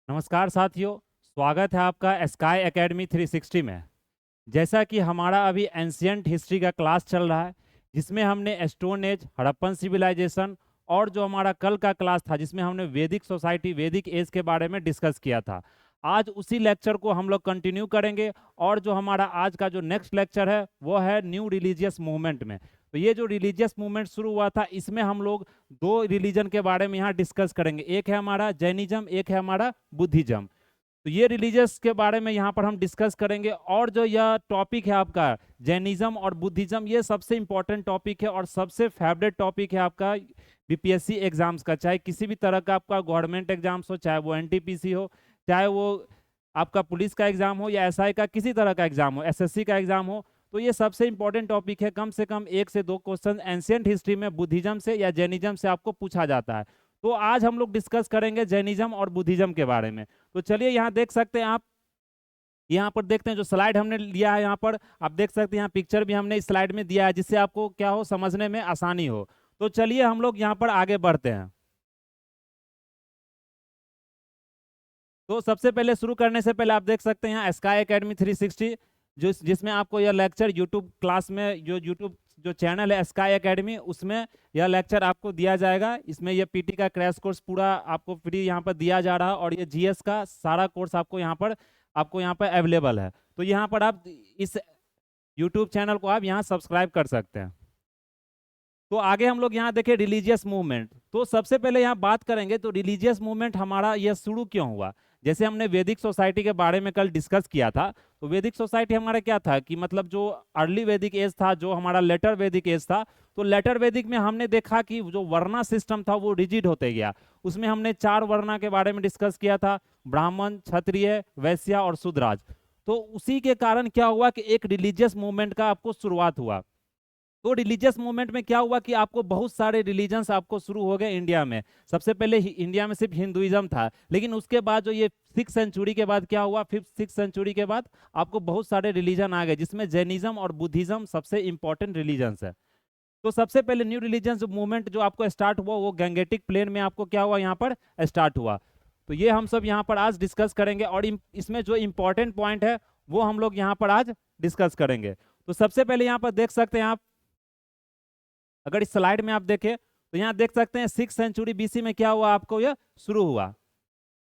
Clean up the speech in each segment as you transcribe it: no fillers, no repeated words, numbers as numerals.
नमस्कार साथियों, स्वागत है आपका स्काई एकेडमी 360 में। जैसा कि हमारा अभी एंशियंट हिस्ट्री का क्लास चल रहा है, जिसमें हमने स्टोन एज, हड़प्पन सिविलाइजेशन और जो हमारा कल का क्लास था जिसमें हमने वैदिक सोसाइटी, वैदिक एज के बारे में डिस्कस किया था। आज उसी लेक्चर को हम लोग कंटिन्यू करेंगे और जो हमारा आज का जो नेक्स्ट लेक्चर है वो है न्यू रिलीजियस मूवमेंट में। तो ये जो रिलीजियस मूवमेंट शुरू हुआ था, इसमें हम लोग दो रिलीजन के बारे में यहाँ डिस्कस करेंगे। एक है हमारा जैनिज्म, एक है हमारा बुद्धिज्म। तो ये रिलीजियस के बारे में यहाँ पर हम डिस्कस करेंगे। और जो यह टॉपिक है आपका जैनिज्म और बुद्धिज्म, ये सबसे इंपॉर्टेंट टॉपिक है और सबसे फेवरेट टॉपिक है आपका बीपीएससी एग्जाम्स का। चाहे किसी भी तरह का आपका गवर्नमेंट एग्जाम्स हो, चाहे वो एनटीपीसी हो, चाहे वो आपका पुलिस का एग्जाम हो या एसआई का किसी तरह का एग्जाम हो, एसएससी का एग्जाम हो, तो ये सबसे इंपॉर्टेंट टॉपिक है। कम से कम 1 से 2 क्वेश्चन एंशियंट हिस्ट्री में बुद्धिज्म से या जैनिज्म से आपको पूछा जाता है। तो आज हम लोग डिस्कस करेंगे जैनिज्म और बुद्धिज्म के बारे में। तो चलिए यहाँ देख सकते हैं आप, यहाँ पर देखते हैं जो स्लाइड हमने लिया है, यहाँ पर आप देख सकते हैं, यहाँ पिक्चर भी हमने इस स्लाइड में दिया है जिससे आपको क्या हो, समझने में आसानी हो। तो चलिए हम लोग यहाँ पर आगे बढ़ते हैं। तो सबसे पहले शुरू करने से पहले आप देख सकते हैं यहाँ स्काई एकेडमी 360, जिसमें आपको यह लेक्चर यूट्यूब क्लास में, जो यूट्यूब जो चैनल है स्काई एकेडमी, उसमें यह लेक्चर आपको दिया जाएगा। इसमें यह पीटी का क्रैश कोर्स पूरा आपको फ्री यहाँ पर दिया जा रहा है और ये जीएस का सारा कोर्स आपको यहाँ पर अवेलेबल है। तो यहाँ पर आप इस यूट्यूब चैनल को आप यहाँ सब्सक्राइब कर सकते हैं। तो आगे हम लोग यहाँ देखें रिलीजियस मूवमेंट। तो सबसे पहले यहाँ बात करेंगे तो रिलीजियस मूवमेंट हमारा यह शुरू क्यों हुआ। जैसे हमने वैदिक सोसाइटी के बारे में कल डिस्कस किया था, तो वैदिक सोसाइटी हमारा क्या था कि मतलब जो अर्ली वैदिक एज था, जो हमारा लेटर वैदिक एज था, तो लेटर वैदिक में हमने देखा कि जो वर्णा सिस्टम था वो रिजिड होते गया। उसमें हमने 4 वर्णा के बारे में डिस्कस किया था, ब्राह्मण, क्षत्रिय, वैश्य और शूद्राज। तो उसी के कारण क्या हुआ कि एक रिलीजियस मूवमेंट का आपको शुरुआत हुआ। तो रिलीजियस मूवमेंट में क्या हुआ कि आपको बहुत सारे रिलीजन्स आपको शुरू हो गए इंडिया में। सबसे पहले इंडिया में सिर्फ हिंदुइज्म था, लेकिन उसके बाद जो ये 6th सेंचुरी के बाद क्या हुआ, 5th 6th सेंचुरी के बाद आपको बहुत सारे रिलीजन आ गए, जिसमें जैनिज्म और बुद्धिज्म सबसे इंपॉर्टेंट रिलीजन्स है। तो सबसे पहले न्यू रिलीजन मूवमेंट जो आपको स्टार्ट हुआ वो गैंगेटिक प्लेन में आपको क्या हुआ, यहाँ पर स्टार्ट हुआ। तो ये हम सब यहाँ पर आज डिस्कस करेंगे और इसमें जो इंपॉर्टेंट पॉइंट है वो हम लोग यहाँ पर आज डिस्कस करेंगे। तो सबसे पहले यहाँ पर देख सकते हैं आप, अगर इस स्लाइड में आप देखें तो यहाँ देख सकते हैं 6th सेंचुरी बीसी में क्या हुआ, आपको यह शुरू हुआ,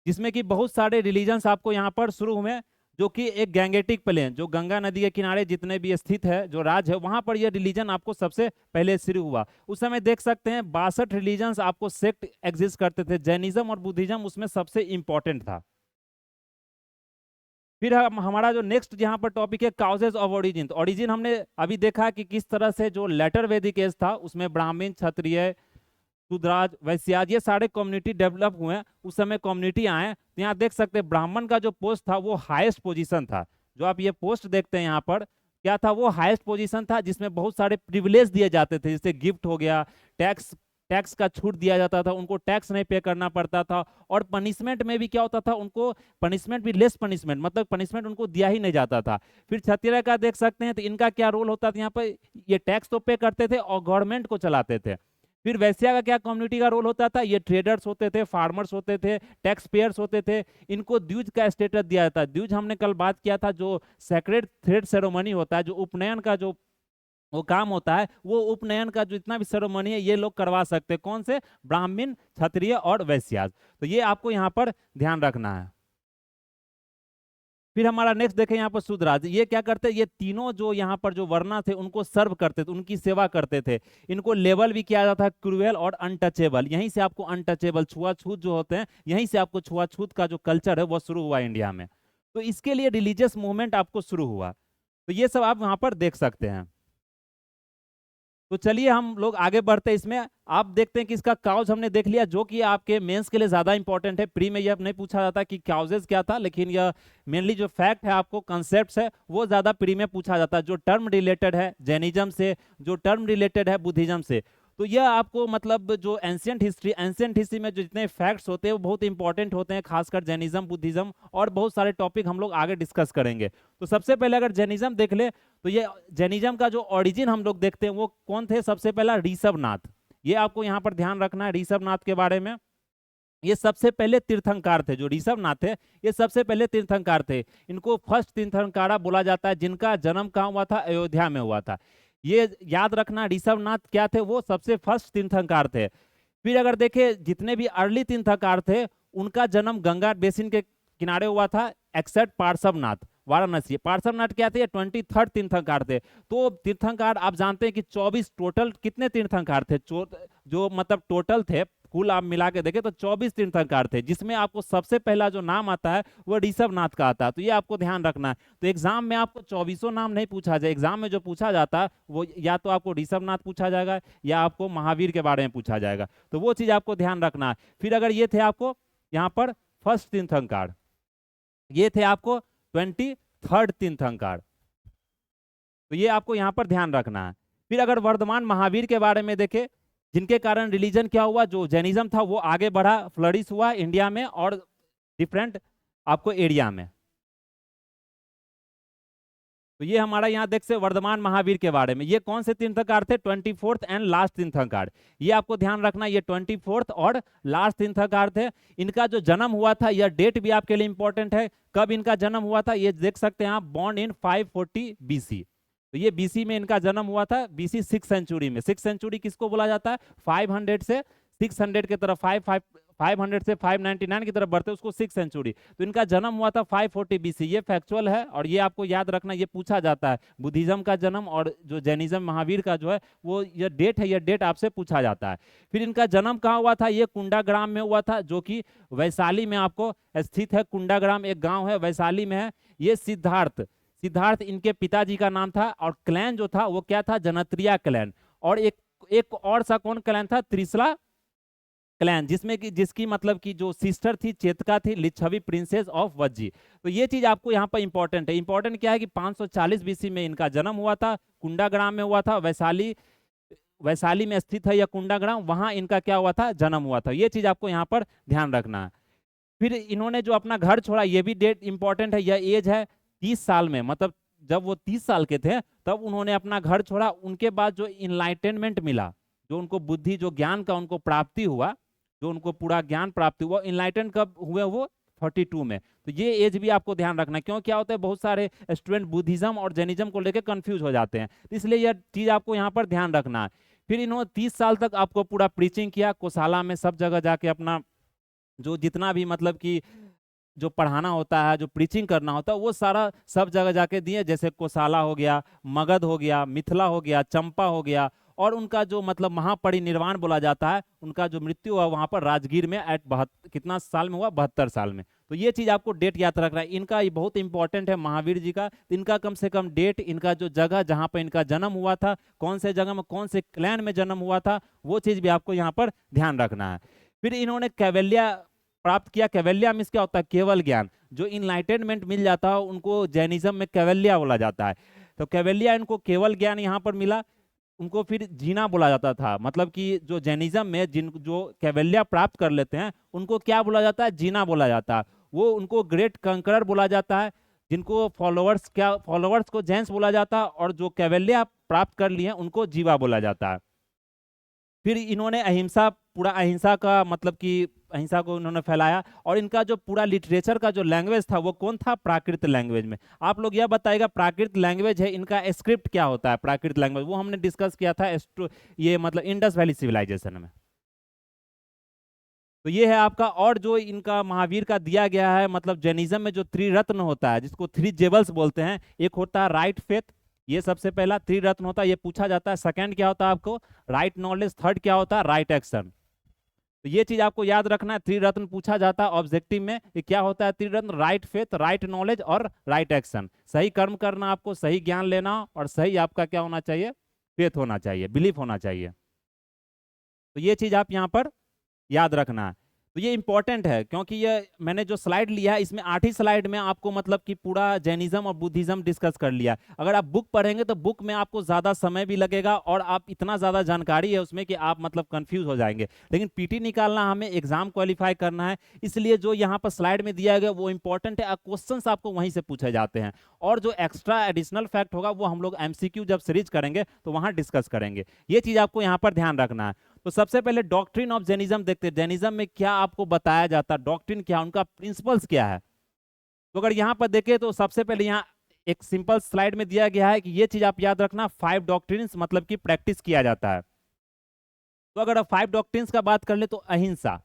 जिसमें कि बहुत सारे रिलीजन्स आपको यहाँ पर शुरू हुए, जो कि एक गैंगेटिक प्लेन, जो गंगा नदी के किनारे जितने भी स्थित है जो राज्य है, वहां पर यह रिलीजन आपको सबसे पहले शुरू हुआ। उस समय देख सकते हैं 62 रिलीजन्स आपको सेक्ट एग्जिस्ट करते थे, जैनिज्म और बुद्धिज्म उसमें सबसे इंपॉर्टेंट था। फिर हमारा जो नेक्स्ट यहाँ पर टॉपिक है काउजेज ऑफ ओरिजिन। तो ओरिजिन हमने अभी देखा कि किस तरह से जो लेटर वैदिक एज था उसमें ब्राह्मण, क्षत्रिय, शूद्राज, वैश्याज ये सारे कम्युनिटी डेवलप हुए। उस समय कम्युनिटी आए तो यहाँ देख सकते हैं ब्राह्मण का जो पोस्ट था वो हाईएस्ट पोजीशन था। जो आप ये पोस्ट देखते हैं यहाँ पर क्या था, वो हाईएस्ट पोजीशन था, जिसमें बहुत सारे प्रिविलेज दिए जाते थे, जैसे गिफ्ट हो गया, टैक्स टैक्स का छूट दिया जाता था, उनको टैक्स नहीं पे करना पड़ता था। और पनिशमेंट में भी क्या होता था, उनको पनिशमेंट भी लेस पनिशमेंट, मतलब पनिशमेंट उनको दिया ही नहीं जाता था। फिर क्षत्रिय का देख सकते हैं तो इनका क्या रोल होता था यहाँ पर, ये टैक्स तो पे करते थे और गवर्नमेंट को चलाते थे। फिर वैश्या का क्या कम्युनिटी का रोल होता था, ये ट्रेडर्स होते थे, फार्मर्स होते थे, टैक्स पेयर्स होते थे। इनको द्विज का स्टेटस दिया जाता है। द्विज हमने कल बात किया था, जो सेक्रेड थ्रेड सेरेमनी होता है, जो उपनयन का जो वो काम होता है, वो उपनयन का जो जितना भी सेरेमनी है ये लोग करवा सकते हैं। कौन से, ब्राह्मण, क्षत्रिय और वैश्यास। तो ये आपको यहाँ पर ध्यान रखना है। फिर हमारा नेक्स्ट देखें यहाँ पर शूद्राज, ये क्या करते, ये तीनों जो यहाँ पर जो वर्णा थे उनको सर्व करते थे, उनकी सेवा करते थे। इनको लेबल भी किया जाता है क्रूएल और अनटचेबल। यहीं से आपको अनटचेबल, छुआछूत जो होते हैं, यहीं से आपको छुआछूत का जो कल्चर है वो शुरू हुआ इंडिया में। तो इसके लिए रिलीजियस मूवमेंट आपको शुरू हुआ। तो ये सब आप वहां पर देख सकते हैं। तो चलिए हम लोग आगे बढ़ते हैं। इसमें आप देखते हैं कि इसका काउज हमने देख लिया, जो कि आपके मेंस के लिए ज्यादा इंपॉर्टेंट है। प्री में यह नहीं पूछा जाता कि काउजेस क्या था, लेकिन यह मेनली जो फैक्ट है, आपको कंसेप्ट है, वो ज्यादा प्री में पूछा जाता है, जो टर्म रिलेटेड है जैनिज्म से, जो टर्म रिलेटेड है बुद्धिज्म से। तो यह आपको मतलब जो एंशियंट हिस्ट्री में जो जितने फैक्ट्स होते हैं वो बहुत इंपॉर्टेंट होते हैं, खासकर जैनिज्म, बुद्धिज्म और बहुत सारे टॉपिक हम लोग आगे डिस्कस करेंगे। तो सबसे पहले अगर जैनिज्म देख ले तो ये जैनिज्म का जो ओरिजिन हम लोग देखते हैं वो कौन थे, सबसे पहला ऋषभनाथ। ये आपको यहाँ पर ध्यान रखना है ऋषभनाथ के बारे में। ये सबसे पहले तीर्थंकार थे, जो ऋषभनाथ थे ये सबसे पहले तीर्थंकार थे। इनको फर्स्ट तीर्थंकारा बोला जाता है, जिनका जन्म कहाँ हुआ था? अयोध्या में हुआ था। ये याद रखना, ऋषभनाथ क्या थे? वो सबसे फर्स्ट तीर्थंकार थे। फिर अगर देखें जितने भी अर्ली तीर्थंकार थे उनका जन्म गंगा बेसिन के किनारे हुआ था, एक्सेप्ट पार्श्वनाथ वाराणसी। पार्श्वनाथ क्या थे? 23rd तीर्थंकार थे। तो तीर्थंकार आप जानते हैं कि 24 टोटल कितने तीर्थंकार थे? जो मतलब टोटल थे कुल आप मिला के देखें तो 24 तीर्थंकार थे, जिसमें आपको सबसे पहला जो नाम आता है वो ऋषभनाथ का आता है। तो ये आपको ध्यान रखना है। तो एग्जाम में आपको 24 नाम नहीं पूछा जाए, एग्जाम में जो पूछा जाता है वो या तो आपको ऋषभनाथ पूछा जाएगा या आपको महावीर के बारे में पूछा जाएगा। तो वो चीज आपको ध्यान रखना है। फिर अगर ये थे आपको यहाँ पर फर्स्ट तीर्थंकार, ये थे आपको 23rd तीर्थंकार, तो ये आपको यहाँ पर ध्यान रखना है। फिर अगर वर्धमान महावीर के बारे में देखें, जिनके कारण रिलीजन क्या हुआ? जो जैनिज्म था वो आगे बढ़ा, फ्लरिश हुआ इंडिया में और डिफरेंट आपको एरिया में। तो ये हमारा यहाँ देख से वर्धमान महावीर के बारे में। ये कौन से तीर्थंकार थे? 24th and last तीर्थंकार। ये आपको ध्यान रखना, ये 24th और लास्ट तीर्थंकार थे। इनका जो जन्म हुआ था, यह डेट भी आपके लिए इंपॉर्टेंट है। कब इनका जन्म हुआ था ये देख सकते हैं आप, बॉर्न इन 540 BC। तो ये BC में इनका जन्म हुआ था, BC 6th सेंचुरी में। 6th सेंचुरी किसको बोला जाता है? 500 से 600 की तरफ, 500 से 599 की तरफ बढ़ते उसको 6th सेंचुरी। तो इनका जन्म हुआ था 540 BC। ये फैक्चुअल है और ये आपको याद रखना, ये पूछा जाता है। बुद्धिज्म का जन्म और जो जैनिज्म महावीर का जो है वो ये डेट है, ये डेट आपसे पूछा जाता है। फिर इनका जन्म कहाँ हुआ था? ये कुंडाग्राम में हुआ था, जो कि वैशाली में आपको स्थित है। कुंडाग्राम एक गाँव है, वैशाली में है। ये सिद्धार्थ इनके पिताजी का नाम था और क्लैन जो था वो क्या था? जनत्रिया क्लैन। और एक और सा कौन क्लैन था? त्रिशला क्लैन, जिसमें कि जिसकी मतलब की जो सिस्टर थी चेतका थी लिच्छवी प्रिंसेस ऑफ वज्जी। तो ये चीज आपको यहाँ पर इंपॉर्टेंट है। इंपॉर्टेंट क्या है कि 540 BC में इनका जन्म हुआ था, कुंडाग्राम में हुआ था। वैशाली में स्थित है यह कुंडाग्राम, वहां इनका क्या हुआ था? जन्म हुआ था। ये चीज आपको यहाँ पर ध्यान रखना है। फिर इन्होंने जो अपना घर छोड़ा, ये भी डेट इंपॉर्टेंट है। यह एज है 30 साल में, मतलब जब वो 30 साल के थे तब उन्होंने अपना घर छोड़ा। उनके बाद जो इनलाइटेनमेंट मिला, जो उनको बुद्धि, जो ज्ञान का उनको प्राप्ति हुआ, जो उनको पूरा ज्ञान प्राप्ति हुआ, इनलाइटन कब हुए? वो 42 में। तो ये एज भी आपको ध्यान रखना है, क्यों क्या होता है बहुत सारे स्टूडेंट बुद्धिज्म और जैनिज्म को लेकर कंफ्यूज हो जाते हैं, इसलिए यह चीज आपको यहाँ पर ध्यान रखना है। फिर इन्होंने 30 साल तक आपको पूरा प्रीचिंग किया, कोसाला में सब जगह जाके अपना जो जितना भी मतलब कि जो पढ़ाना होता है, जो प्रीचिंग करना होता है, वो सारा सब जगह जाके दिए। जैसे कोसाला हो गया, मगध हो गया, मिथिला हो गया, चंपा हो गया। और उनका जो मतलब महापरिनिर्वाण बोला जाता है, उनका जो मृत्यु हुआ वहां पर राजगीर में एट कितना साल में हुआ? 72 साल में। तो ये चीज आपको डेट याद रखना है। इनका ये बहुत इंपॉर्टेंट है महावीर जी का। इनका कम से कम डेट, इनका जो जगह जहां पर इनका जन्म हुआ था, कौन से जगह में, कौन से क्लैन में जन्म हुआ था, वो चीज भी आपको यहाँ पर ध्यान रखना है। फिर इन्होंने कैवल्या प्राप्त किया। कैवल्या मीन्स क्या होता है? केवल ज्ञान। जो इनलाइटेनमेंट मिल जाता है उनको जैनिज्म में कैवल्या बोला जाता है। तो कैवल्या, इनको केवल ज्ञान यहाँ पर मिला। उनको फिर जीना बोला जाता था, मतलब कि जो जैनिज्म में जो कैवल्या प्राप्त कर लेते हैं उनको क्या बोला जाता है? जीना बोला जाता है। वो उनको ग्रेट कंकरर बोला जाता है। जिनको फॉलोअर्स को जैन्स बोला जाता है, और जो कैवल्या प्राप्त कर लिए उनको जीवा बोला जाता है। फिर इन्होंने अहिंसा, पूरा अहिंसा का मतलब कि अहिंसा को इन्होंने फैलाया। और इनका जो पूरा लिटरेचर का जो लैंग्वेज था वो कौन था? प्राकृत लैंग्वेज में। आप लोग यह बताइएगा प्राकृत लैंग्वेज है, इनका स्क्रिप्ट क्या होता है? प्राकृत लैंग्वेज वो हमने डिस्कस किया था ये मतलब इंडस वैली सिविलाइजेशन में। तो ये है आपका। और जो इनका महावीर का दिया गया है, मतलब जैनिज्म में जो त्रिरत्न होता है, जिसको 3 जेबल्स बोलते हैं। एक होता है राइट फेथ, ये सबसे पहला त्रिरत्न होता है, ये पूछा जाता है। सेकंड क्या होता है आपको? Right knowledge. थर्ड क्या होता है? Right action. तो ये चीज आपको याद रखना है। त्रिरत्न पूछा जाता है ऑब्जेक्टिव में, ये क्या होता है त्रिरत्न? राइट फेथ, राइट नॉलेज और राइट एक्शन। सही कर्म करना, आपको सही ज्ञान लेना, और सही आपका क्या होना चाहिए? फेथ होना चाहिए, बिलीफ होना चाहिए। तो ये चीज आप यहाँ पर याद रखना है। तो ये इंपॉर्टेंट है, क्योंकि ये मैंने जो स्लाइड लिया है इसमें 8 ही स्लाइड में आपको मतलब कि पूरा जैनिज्म और बुद्धिज्म डिस्कस कर लिया। अगर आप बुक पढ़ेंगे तो बुक में आपको ज्यादा समय भी लगेगा और आप इतना ज्यादा जानकारी है उसमें कि आप मतलब कंफ्यूज हो जाएंगे। लेकिन पीटी निकालना, हमें एग्जाम क्वालिफाई करना है, इसलिए जो यहाँ पर स्लाइड में दिया गया वो इंपॉर्टेंट है। क्वेश्चन आपको वहीं से पूछे जाते हैं, और जो एक्स्ट्रा एडिशनल फैक्ट होगा वो हम लोग MCQ जब सीरीज करेंगे तो वहां डिस्कस करेंगे। ये चीज आपको यहाँ पर ध्यान रखना है। तो सबसे पहले डॉक्ट्रिन ऑफ जैनिज्म देखते हैं, जैनिज्म में क्या आपको बताया जाता है, डॉक्ट्रिन क्या, उनका प्रिंसिपल्स क्या है। तो अगर यहाँ पर देखें तो सबसे पहले यहाँ एक सिंपल स्लाइड में दिया गया है कि ये चीज आप याद रखना, 5 डॉक्ट्रिन्स मतलब कि प्रैक्टिस किया जाता है। तो अगर आप 5 डॉक्ट्रिन्स का बात कर ले तो अहिंसा,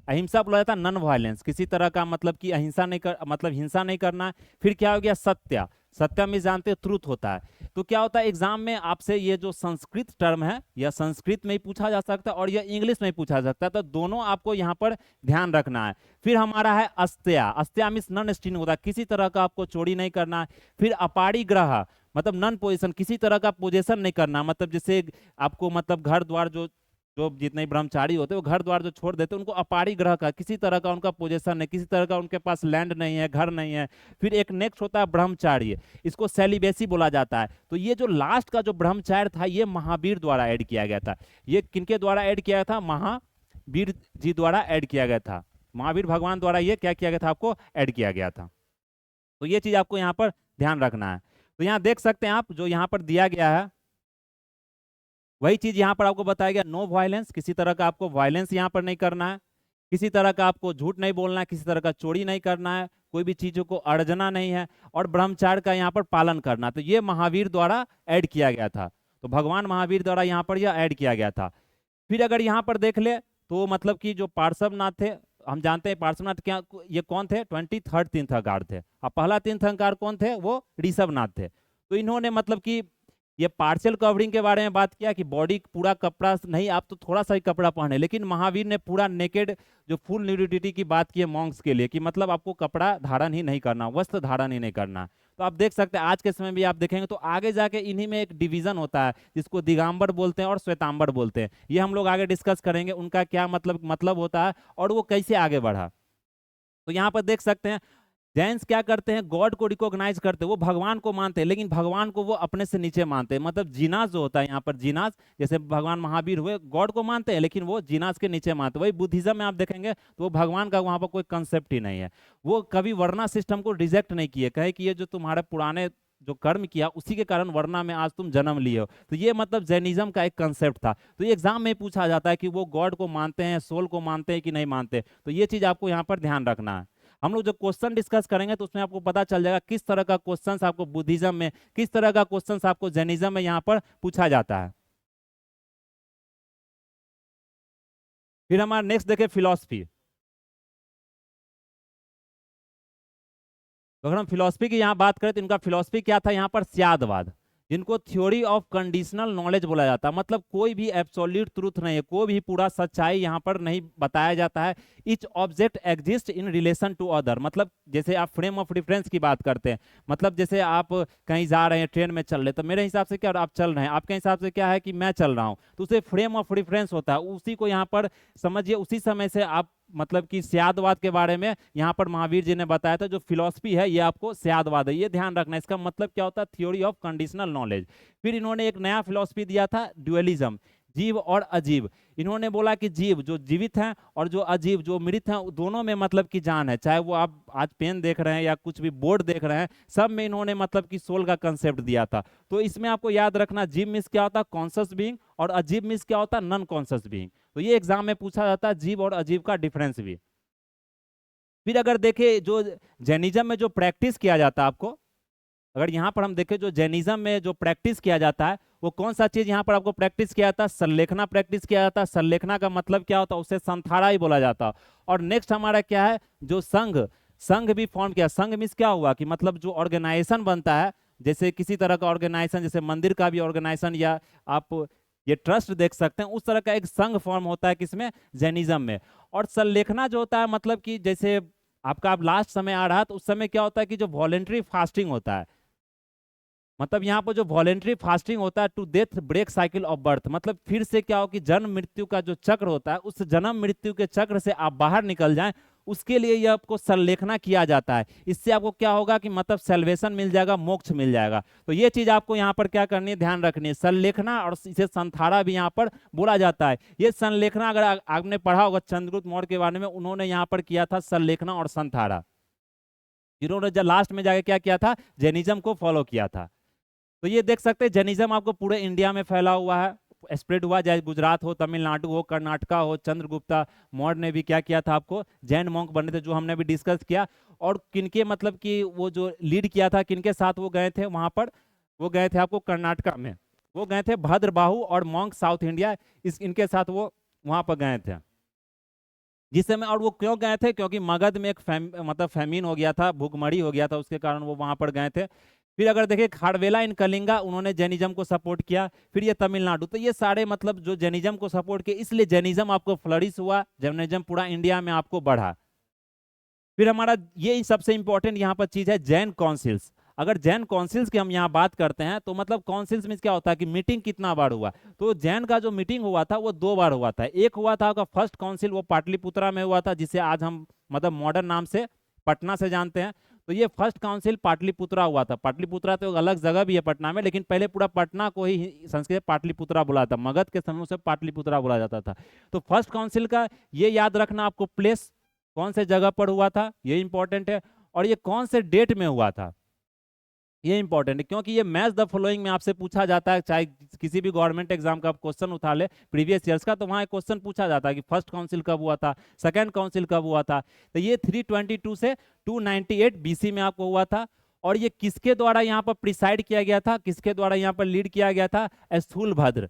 अहिंसा बोला जाता है नॉन वायलेंस, किसी तरह का मतलब कि अहिंसा नहीं कर, मतलब हिंसा नहीं करना। फिर क्या हो गया सत्य, सत्य में जानते ट्रूथ होता है। तो क्या होता है एग्जाम में आपसे ये जो संस्कृत टर्म है या संस्कृत में ही पूछा जा सकता है और यह इंग्लिश में ही पूछा जा सकता है, तो दोनों आपको यहाँ पर ध्यान रखना है। फिर हमारा है अस्त्या, अस्त्या मीन्स नॉन स्टीलिंग होता है, किसी तरह का आपको चोरी नहीं करना है। फिर अपारिग्रह मतलब नॉन पोजीशन, किसी तरह का पोजीशन नहीं करना, मतलब जैसे आपको मतलब घर द्वार जो जो जितने ब्रह्मचारी होते हैं वो घर द्वार जो छोड़ देते हैं उनको अपारिग्रह का, किसी तरह का उनका पोजीशन है, किसी तरह का उनके पास लैंड नहीं है, घर नहीं है। फिर एक नेक्स्ट होता है ब्रह्मचार्य, इसको सेलिबेसी बोला जाता है। तो ये जो लास्ट का जो ब्रह्मचार्य था ये महावीर द्वारा ऐड किया गया था। ये किनके द्वारा ऐड किया गया था, महावीर जी द्वारा ऐड किया गया था, महावीर भगवान द्वारा ये क्या किया गया था, आपको ऐड किया गया था। तो ये चीज आपको यहाँ पर ध्यान रखना है। तो यहाँ देख सकते हैं आप जो यहाँ पर दिया गया है वही चीज यहाँ पर आपको बताया गया, नो वायलेंस, किसी तरह का आपको वायलेंस यहाँ पर नहीं करना है, किसी तरह का आपको झूठ नहीं बोलना है, किसी तरह का चोरी नहीं करना है, कोई भी चीजों को अर्जना नहीं है, और ब्रह्मचार्य का यहाँ पर पालन करना। तो ये महावीर द्वारा ऐड किया गया था, तो भगवान महावीर द्वारा यहाँ पर यह ऐड किया गया था। फिर अगर यहाँ पर देख ले तो मतलब कि जो पार्श्वनाथ थे, हम जानते हैं पार्श्वनाथ क्या, ये कौन थे, 23rd तीर्थंकर थे। अब पहला तीर्थंकर कौन थे, वो ऋषभनाथ थे। तो इन्होंने मतलब कि ये पार्शियल कवरिंग के बारे में बात किया कि बॉडी पूरा कपड़ा नहीं, आप तो थोड़ा सा ही कपड़ा पहने, लेकिन महावीर ने पूरा नेकेड जो फुल न्यूडिटी की बात की है मॉन्क्स के लिए, कि मतलब आपको कपड़ा धारण ही नहीं करना, वस्त्र धारण ही नहीं करना। तो आप देख सकते हैं आज के समय में आप देखेंगे तो आगे जाके इन्हीं में एक डिवीजन होता है जिसको दिगंबर बोलते हैं और श्वेतांबर बोलते हैं। ये हम लोग आगे डिस्कस करेंगे उनका क्या मतलब होता है और वो कैसे आगे बढ़ा। तो यहाँ पर देख सकते हैं जैन्स क्या करते हैं, गॉड को रिकॉग्नाइज करते हैं, वो भगवान को मानते हैं लेकिन भगवान को वो अपने से नीचे मानते हैं। मतलब जीनास जो होता है यहाँ पर, जीनास जैसे भगवान महावीर हुए गॉड को मानते हैं लेकिन वो जीनास के नीचे मानते हैं। वही बुद्धिज्म में आप देखेंगे तो वो भगवान का वहाँ पर कोई कंसेप्ट ही नहीं है, वो कभी वर्णा सिस्टम को रिजेक्ट नहीं किए, कहे कि ये जो तुम्हारे पुराने जो कर्म किया उसी के कारण वर्णा में आज तुम जन्म लिए हो। तो ये मतलब जैनिज्म का एक कंसेप्ट था। तो ये एग्जाम में पूछा जाता है कि वो गॉड को मानते हैं, सोल को मानते हैं कि नहीं मानते। तो ये चीज आपको यहाँ पर ध्यान रखना है। हम लोग जो क्वेश्चन डिस्कस करेंगे तो उसमें आपको पता चल जाएगा किस तरह का क्वेश्चंस आपको बुद्धिज्म में, किस तरह का क्वेश्चंस आपको जैनिज्म में यहाँ पर पूछा जाता है। फिर हमारा नेक्स्ट देखें फिलॉसफी। तो अगर हम फिलॉसफी की यहाँ बात करें तो इनका फिलॉसफी क्या था यहाँ पर, स्यादवाद, जिनको थ्योरी ऑफ कंडीशनल नॉलेज बोला जाता है। मतलब कोई भी एब्सोल्यूट ट्रूथ नहीं है, कोई भी पूरा सच्चाई यहाँ पर नहीं बताया जाता है। Each object exist in relation to other, मतलब जैसे आप फ्रेम ऑफ रेफरेंस की बात करते हैं, मतलब जैसे आप कहीं जा रहे हैं, ट्रेन में चल रहे, तो मेरे हिसाब से क्या आप चल रहे हैं, आपके हिसाब से क्या है कि मैं चल रहा हूँ, तो उसे फ्रेम ऑफ रेफरेंस होता है, उसी को यहाँ पर समझिए। उसी समय से आप मतलब कि स्यादवाद के बारे में यहाँ पर महावीर जी ने बताया था, जो फिलॉसफी है ये आपको स्यादवाद है, ये ध्यान रखना। इसका मतलब क्या होता है, थ्योरी ऑफ कंडीशनल नॉलेज। फिर इन्होंने एक नया फिलॉसफी दिया था, ड्यूअलिज्म, जीव और अजीब। इन्होंने बोला कि जीव जो जीवित हैं और जो अजीब जो मृत हैं दोनों में मतलब की जान है, चाहे वो आप आज पेन देख रहे हैं या कुछ भी बोर्ड देख रहे हैं, सब में इन्होंने मतलब कि सोल का कंसेप्ट दिया था। तो इसमें आपको याद रखना, जीव मीन्स क्या होता है, कॉन्शियस बीइंग, और अजीब मीन्स क्या होता है, नॉन कॉन्शियस बीइंग। तो ये एग्जाम में पूछा जाता है जीव और अजीब का डिफरेंस भी। फिर अगर देखें जो जैनिज्म में जो प्रैक्टिस किया जाता है, आपको अगर यहाँ पर हम देखें जो जैनिज्म में जो प्रैक्टिस किया जाता है वो कौन सा चीज यहाँ पर आपको प्रैक्टिस किया जाता है, संलेखना प्रैक्टिस किया जाता है। संलेखना का मतलब क्या होता है, उसे संथारा ही बोला जाता है। और नेक्स्ट हमारा क्या है, जो संघ, संघ भी फॉर्म किया। संघ मीन्स क्या हुआ कि मतलब जो ऑर्गेनाइजेशन बनता है, जैसे किसी तरह का ऑर्गेनाइजेशन, जैसे मंदिर का भी ऑर्गेनाइजेशन या आप ये ट्रस्ट देख सकते हैं, उस तरह का एक संघ फॉर्म होता है किसमें, जैनिज्म में। और संलेखना जो होता है मतलब कि जैसे आपका अब लास्ट समय आ रहा है तो उस समय क्या होता है कि जो वॉलेंट्री फास्टिंग होता है, मतलब यहाँ पर जो वॉलेंट्री फास्टिंग होता है, to death break cycle of birth, मतलब फिर से क्या हो कि जन्म मृत्यु का जो चक्र होता है उस जन्म मृत्यु के चक्र से आप बाहर निकल जाएं, उसके लिए ये आपको संलेखना किया जाता है। इससे आपको क्या होगा कि मतलब सेल्वेशन मिल जाएगा, मोक्ष मिल जाएगा। तो ये चीज आपको यहाँ पर क्या करनी है, ध्यान रखनी है, संलेखना, और इसे संथारा भी यहाँ पर बोला जाता है। ये संलेखना अगर आपने पढ़ा होगा चंद्रगुप्त मौर्य के बारे में, उन्होंने यहाँ पर किया था संलेखना और संथारा, जिन्होंने जब लास्ट में जाके क्या किया था, जैनिज्म को फॉलो किया था। तो ये देख सकते हैं जैनिज्म आपको पूरे इंडिया में फैला हुआ है, स्प्रेड हुआ, चाहे गुजरात हो, तमिलनाडु हो, कर्नाटका हो, चंद्रगुप्ता मौर्य ने भी क्या किया था, आपको जैन मॉन्क बने थे, जो हमने भी डिस्कस किया। और किनके मतलब कि वो जो लीड किया था, किनके साथ वो गए थे वहां पर, वो गए थे आपको कर्नाटका में, वो गए थे भद्रबाहु और मॉन्क साउथ इंडिया, इनके साथ वो वहां पर गए थे जिस समय। और वो क्यों गए थे, क्योंकि मगध में एक मतलब फैमिन हो गया था, भूखमरी हो गया था, उसके कारण वो वहां पर गए थे। फिर अगर देखें खाड़वेला इन कलिंगा, उन्होंने जैनिज्म को सपोर्ट किया। फिर ये तमिलनाडु, तो ये सारे मतलब जो जैनिज्म को सपोर्ट किया, इसलिए जैनिज्म आपको फ्लरिश हुआ, जैनिज्म पूरा इंडिया में आपको बढ़ा। फिर हमारा ये सबसे इंपॉर्टेंट यहाँ पर चीज है जैन काउंसिल्स। अगर जैन काउंसिल्स की हम यहाँ बात करते हैं तो मतलब काउंसिल्स में क्या होता है कि मीटिंग कितना बार हुआ, तो जैन का जो मीटिंग हुआ था वो 2 बार हुआ था। एक हुआ था आपका फर्स्ट काउंसिल, वो पाटलिपुत्रा में हुआ था, जिसे आज हम मतलब मॉडर्न नाम से पटना से जानते हैं। तो ये फर्स्ट काउंसिल पाटलिपुत्रा हुआ था। पाटलिपुत्रा तो एक अलग जगह भी है पटना में, लेकिन पहले पूरा पटना को ही संस्कृत पाटलिपुत्रा बोला था, मगध के समय से पाटलिपुत्रा बोला जाता था। तो फर्स्ट काउंसिल का ये याद रखना आपको, प्लेस कौन से जगह पर हुआ था ये इंपॉर्टेंट है, और ये कौन से डेट में हुआ था ये इंपॉर्टेंट है, क्योंकि ये मैच द फॉलोइंग में आपसे पूछा जाता है। चाहे किसी भी गवर्नमेंट एग्जाम का आप क्वेश्चन उठा ले प्रीवियस ईयर्स का, तो वहाँ एक क्वेश्चन पूछा जाता है कि फर्स्ट काउंसिल कब हुआ था, सेकंड काउंसिल कब हुआ था। तो ये 322 से 298 बीसी में आपको हुआ था। और ये किसके द्वारा यहाँ पर प्रिसाइड किया गया था, किसके द्वारा यहाँ पर लीड किया गया था, स्थूलभद्र।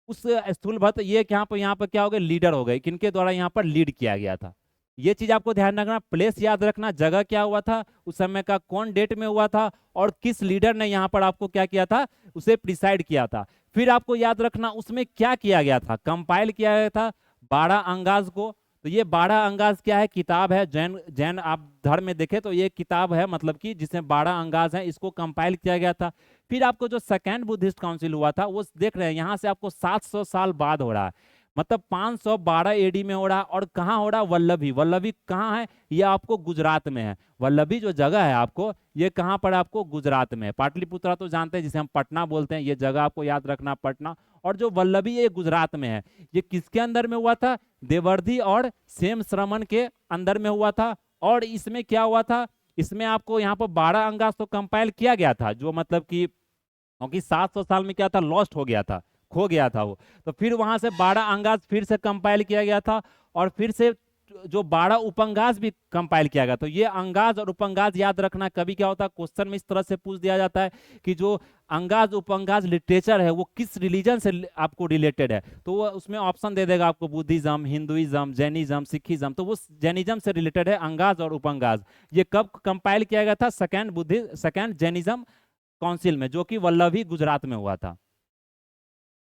उस स्थूलभद्र ये यहाँ पर क्या हो गए, लीडर हो गए, किनके द्वारा यहाँ पर लीड किया गया था। ये चीज आपको ध्यान रखना, प्लेस याद रखना, जगह क्या हुआ था, उस समय का कौन डेट में हुआ था, और किस लीडर ने यहाँ पर आपको क्या किया था, उसे प्रिसाइड किया था। फिर आपको याद रखना उसमें क्या किया गया था, कंपाइल किया गया था 12 अंगाज को। तो ये 12 अंगाज क्या है, किताब है, जैन जैन आप धर्म में देखें तो ये किताब है, मतलब कि जिसमें 12 अंगाज हैं, इसको कंपाइल किया गया था। फिर आपको जो सेकेंड बुद्धिस्ट काउंसिल हुआ था वो देख रहे हैं यहाँ से आपको 700 साल बाद हो रहा है, मतलब 512 एडी में हो रहा। और कहाँ हो रहा, वल्लभी। वल्लभी कहाँ है, ये आपको गुजरात में है। वल्लभी जो जगह है आपको, ये कहाँ पर आपको गुजरात में है। पाटलिपुत्रा तो जानते हैं, जिसे हम पटना बोलते हैं, ये जगह आपको याद रखना पटना। और जो वल्लभी ये गुजरात में है, ये किसके अंदर में हुआ था, देवर्धि और सेम श्रमण के अंदर में हुआ था। और इसमें क्या हुआ था, इसमें आपको यहाँ पर 12 अंगास तो कंपाइल किया गया था, जो मतलब कि क्योंकि 700 साल में क्या था, लॉस्ट हो गया था, खो गया था वो। तो फिर वहां से 12 अंगाज फिर से कंपाइल किया गया था, और फिर से जो 12 उपंगाज भी कंपाइल किया गया। तो ये अंगाज और उपंगाज याद रखना, कभी क्या होता है क्वेश्चन में इस तरह से पूछ दिया जाता है कि जो अंगाज उपंगाज लिटरेचर है वो किस रिलीजन से आपको रिलेटेड है, तो वो उसमें ऑप्शन दे देगा आपको, बुद्धिज्म, हिंदुइज्म, जैनिज्म, सिखिज्म। तो वो जैनिज्म से रिलेटेड है अंगाज और उपंगाज। ये कब कंपाइल किया गया था, सेकेंड जैनिज्म काउंसिल में, जो कि वल्लभी गुजरात में हुआ था।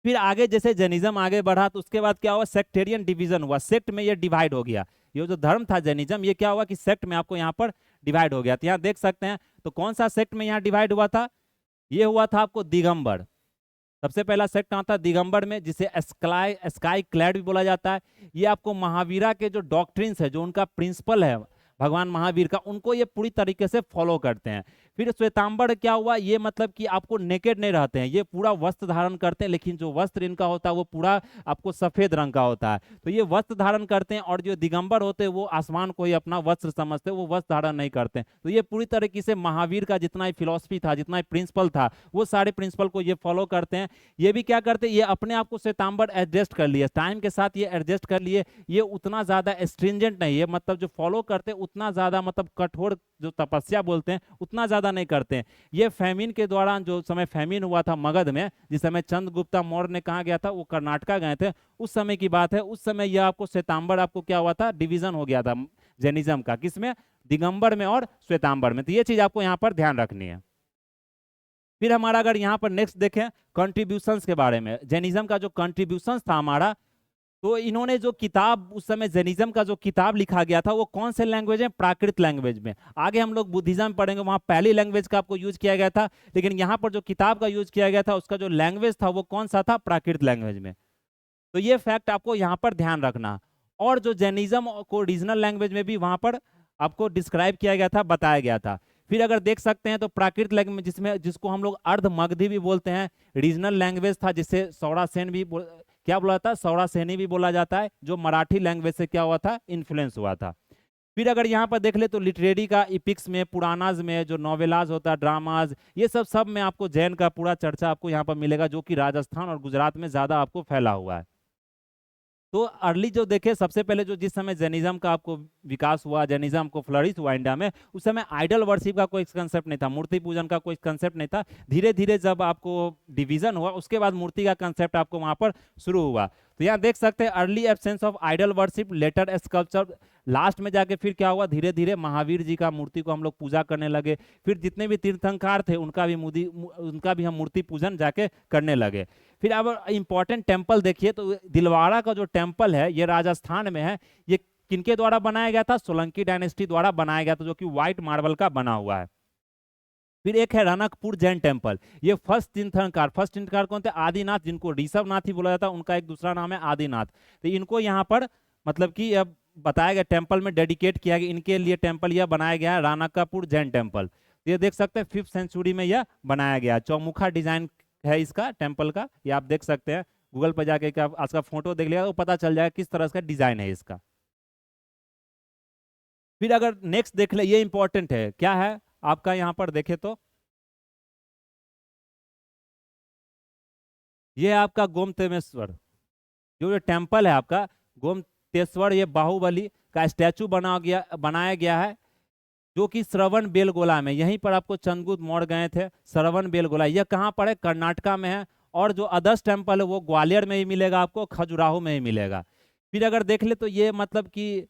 फिर आगे जैसे जैनिज्म आगे बढ़ा तो उसके बाद क्या हुआ, सेक्टेरियन डिवीजन हुआ, सेक्ट में ये डिवाइड हो गया। ये जो धर्म था जैनिज्म, ये क्या हुआ कि सेक्ट में आपको यहाँ पर डिवाइड हो गया। तो यहाँ देख सकते हैं, तो कौन सा सेक्ट में यहाँ डिवाइड हुआ था, ये हुआ था आपको दिगंबर। सबसे पहला सेक्ट कहाँ था, दिगंबर में, जिसे स्काई क्लैड भी बोला जाता है। ये आपको महावीरा के जो डॉक्ट्रिन्स है, जो उनका प्रिंसिपल है भगवान महावीर का, उनको ये पूरी तरीके से फॉलो करते हैं। फिर श्वेतांबर क्या हुआ, ये मतलब कि आपको नेकेड नहीं रहते हैं, ये पूरा वस्त्र धारण करते हैं, लेकिन जो वस्त्र इनका होता है वो पूरा आपको सफेद रंग का होता है। तो ये वस्त्र धारण करते हैं, और जो दिगंबर होते हैं वो आसमान को ही अपना वस्त्र समझते हैं, वो वस्त्र धारण नहीं करते हैं। तो ये पूरी तरीके से महावीर का जितना ही फिलॉसफी था, जितना ही प्रिंसिपल था, वो सारे प्रिंसिपल को ये फॉलो करते हैं। ये भी क्या करते हैं, ये अपने आप को श्वेतांबर एडजस्ट कर लिए, टाइम के साथ ये एडजस्ट कर लिए। ये उतना ज्यादा स्ट्रिंजेंट नहीं है, मतलब जो फॉलो करते हैं उतना ज्यादा, मतलब कठोर जो तपस्या बोलते हैं उतना ज्यादा नहीं करते हैं। ये फैमिन के दौरान, जो समय फैमिन हुआ था मगध में, जिस समय चंद्रगुप्ता मौर्य ने कहा गया था, वो कर्नाटका गए थे, उस समय की बात है। उस समय यह आपको श्वेतांबर आपको क्या हुआ था, डिवीजन हो गया था जैनिज्म का, किसमें, दिगंबर में और श्वेतांबर में। तो ये चीज आपको यहाँ पर ध्यान रखनी है। फिर हमारा अगर यहाँ पर नेक्स्ट देखें कंट्रीब्यूशंस के बारे में, जैनिज्म का जो कंट्रीब्यूशंस था हमारा, तो इन्होंने जो किताब उस समय जैनिज्म का जो किताब लिखा गया था वो कौन से लैंग्वेज में, प्राकृत लैंग्वेज में। आगे हम लोग बुद्धिज्म पढ़ेंगे, वहां पहली लैंग्वेज का आपको यूज किया गया था, लेकिन यहाँ पर जो किताब का यूज किया गया था उसका जो लैंग्वेज था वो कौन सा था, प्राकृत लैंग्वेज में। तो ये फैक्ट आपको यहाँ पर ध्यान रखना। और जो जैनिज्म को रीजनल लैंग्वेज में भी वहां पर आपको डिस्क्राइब किया गया था, बताया गया था। फिर अगर देख सकते हैं तो प्राकृत लैंग्वेज, जिसको हम लोग अर्ध मगधी भी बोलते हैं, रीजनल लैंग्वेज था, जिससे सौरासेन भी क्या बोला था, सौरासेनी भी बोला जाता है, जो मराठी लैंग्वेज से क्या हुआ था, इन्फ्लुएंस हुआ था। फिर अगर यहाँ पर देख ले तो लिटरेरी का इपिक्स में, पुरानाज में, जो नॉवेलाज होता है, ड्रामाज, ये सब में आपको जैन का पूरा चर्चा आपको यहाँ पर मिलेगा, जो कि राजस्थान और गुजरात में ज्यादा आपको फैला हुआ है। तो अर्ली जो देखे, सबसे पहले जो जिस समय जैनिज्म का आपको विकास हुआ, जैनिज्म को फ्लरिश हुआ इंडिया में, उस समय आइडल वर्शिप का कोई कंसेप्ट नहीं था, मूर्ति पूजन का कोई कंसेप्ट नहीं था। धीरे धीरे जब आपको डिवीजन हुआ, उसके बाद मूर्ति का कंसेप्ट आपको वहां पर शुरू हुआ। तो यहाँ देख सकते हैं early absence of idol worship, later sculpture. Last में जाके फिर क्या हुआ, धीरे धीरे महावीर जी का मूर्ति को हम लोग पूजा करने लगे। फिर जितने भी तीर्थंकर थे उनका भी हम मूर्ति पूजन जाके करने लगे। फिर अब इंपॉर्टेंट टेम्पल देखिए, तो दिलवाड़ा का जो टेम्पल है ये राजस्थान में है। ये किनके द्वारा बनाया गया था? सोलंकी डायनेस्टी द्वारा बनाया गया था, जो कि व्हाइट मार्बल का बना हुआ है। फिर एक है रनकपुर जैन टेम्पल, ये फर्स्ट तीर्थंकर कौन थे? आदिनाथ, जिनको ऋषभनाथ ही बोला जाता है, उनका एक दूसरा नाम है आदिनाथ। तो इनको यहाँ पर मतलब कि अब बताया गया टेम्पल में डेडिकेट किया गया, इनके लिए टेम्पल यह बनाया गया है, रानकापुर जैन टेम्पल। ये देख सकते हैं 5th सेंचुरी में यह बनाया गया, चौमुखा डिजाइन है इसका टेम्पल का, ये आप देख सकते हैं। गूगल पर जाके इसका फोटो देख लिया तो पता चल जाएगा किस तरह का डिजाइन है इसका। फिर अगर नेक्स्ट देख ले, ये इंपॉर्टेंट है, क्या है आपका यहाँ पर देखे तो ये आपका गोमतेश्वर, जो ये टेम्पल है आपका गोमतेश्वर, ये बाहुबली का स्टैचू बनाया गया है, जो कि श्रवण बेलगोला में, यहीं पर आपको चंद्रगुप्त मौर्य गए थे, श्रवण बेलगोला। यह कहाँ पर है? कर्नाटका में है। और जो अदर्स टेम्पल है वो ग्वालियर में ही मिलेगा आपको, खजुराहो में ही मिलेगा। फिर अगर देख ले तो ये मतलब कि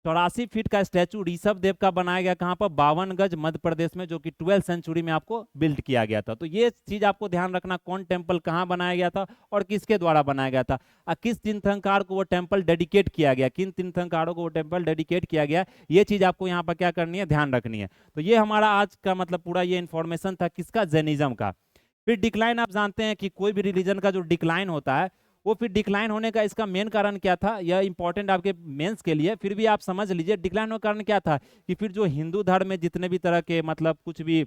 84 फीट का स्टैचू ऋषभ देव का बनाया गया, कहाँ पर? 52 गज मध्य प्रदेश में, जो कि 12th सेंचुरी में आपको बिल्ड किया गया था। तो ये चीज आपको ध्यान रखना, कौन टेम्पल कहाँ बनाया गया था और किसके द्वारा बनाया गया था, और किस तीर्थंकर को वो टेम्पल डेडिकेट किया गया, किन तीर्थंकरों को वो टेम्पल डेडिकेट किया गया, ये चीज आपको यहाँ पर क्या करनी है, ध्यान रखनी है। तो ये हमारा आज का मतलब पूरा ये इन्फॉर्मेशन था किसका? जैनिज्म का। फिर डिक्लाइन, आप जानते हैं कि कोई भी रिलीजन का जो डिक्लाइन होता है, वो फिर डिक्लाइन होने का इसका मेन कारण क्या था, यह इंपॉर्टेंट आपके मेंस के लिए, फिर भी आप समझ लीजिए डिक्लाइन होने का कारण क्या था, कि फिर जो हिंदू धर्म में जितने भी तरह के मतलब कुछ भी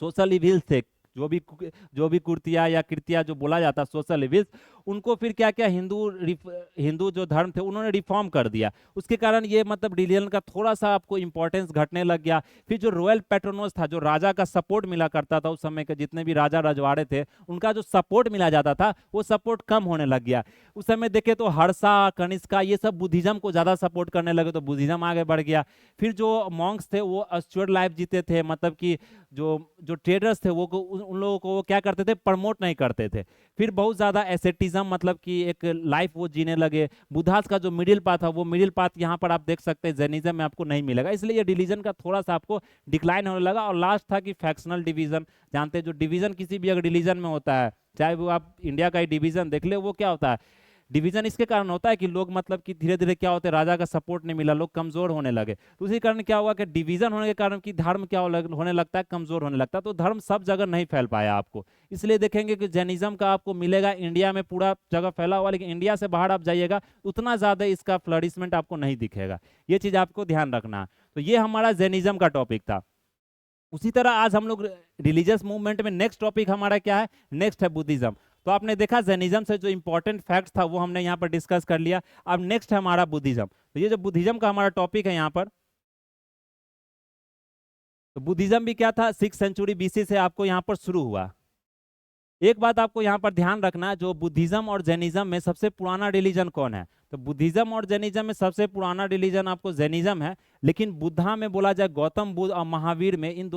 सोशल इविल्स थे, जो भी कुर्तियां या कृतियां जो बोला जाता सोशल इविल्स, उनको फिर क्या क्या हिंदू जो धर्म थे उन्होंने रिफॉर्म कर दिया। उसके कारण ये मतलब रिलीजन का थोड़ा सा आपको इंपॉर्टेंस घटने लग गया। फिर जो रॉयल पैट्रोनोस था, जो राजा का सपोर्ट मिला करता था उस समय के जितने भी राजा रजवाड़े थे, उनका जो सपोर्ट मिला जाता था वो सपोर्ट कम होने लग गया। उस समय देखे तो हर्षा, कनिष्का, ये सब बुद्धिज्म को ज्यादा सपोर्ट करने लगे, तो बुद्धिज्म आगे बढ़ गया। फिर जो मॉन्क्स थे वो अस्च्योर लाइफ जीते थे, मतलब कि जो जो ट्रेडर्स थे वो उन लोगों को वो क्या करते थे, प्रमोट नहीं करते थे। फिर बहुत ज्यादा एसेटिज्म, मतलब कि एक लाइफ वो जीने लगे। बुद्धास का जो मिडिल पाथ था, वो मिडिल पाथ यहाँ पर आप देख सकते हैं जैनिज्म में आपको नहीं मिलेगा, इसलिए ये रिलीजन का थोड़ा सा आपको डिक्लाइन होने लगा। और लास्ट था कि फैक्शनल डिवीजन, जानते हैं जो डिवीजन किसी भी अगर रिलीजन में होता है, चाहे वो आप इंडिया का ही डिवीजन देख ले, वो क्या होता है, डिवीजन इसके कारण होता है कि लोग मतलब कि धीरे धीरे क्या होते हैं, राजा का सपोर्ट नहीं मिला, लोग कमजोर होने लगे। तो उसी कारण क्या हुआ कि डिवीजन होने के कारण कि धर्म क्या होने लगता है, कमजोर होने लगता है। तो धर्म सब जगह नहीं फैल पाया आपको, इसलिए देखेंगे कि जैनिज्म का आपको मिलेगा इंडिया में पूरा जगह फैला हुआ, लेकिन इंडिया से बाहर आप जाइएगा उतना ज्यादा इसका फ्लरिशमेंट आपको नहीं दिखेगा। ये चीज आपको ध्यान रखना। तो ये हमारा जैनिज्म का टॉपिक था। उसी तरह आज हम लोग रिलीजियस मूवमेंट में नेक्स्ट टॉपिक हमारा क्या है, नेक्स्ट है बुद्धिज्म। तो आपने देखा जैनिज्म से जो इंपॉर्टेंट फैक्ट्स था वो हमने यहाँ पर डिस्कस कर लिया। अब नेक्स्ट है हमारा बुद्धिज्म। तो ये जो बुद्धिज्म का हमारा टॉपिक है यहाँ पर, तो बुद्धिज्म भी क्या था, 6th सेंचुरी BC से आपको यहाँ पर शुरू हुआ। एक बात आपको यहाँ पर ध्यान रखना, जो बुद्धिज्म और जैनिज्म में सबसे पुराना रिलीजन कौन है, तो बुद्धिज्म और जैनिज्म में सबसे पुराना रिलीजन आपको जैनिज्म है। लेकिन बुद्धा में बोला जाए, गौतम बुद्ध और महावीर में, इन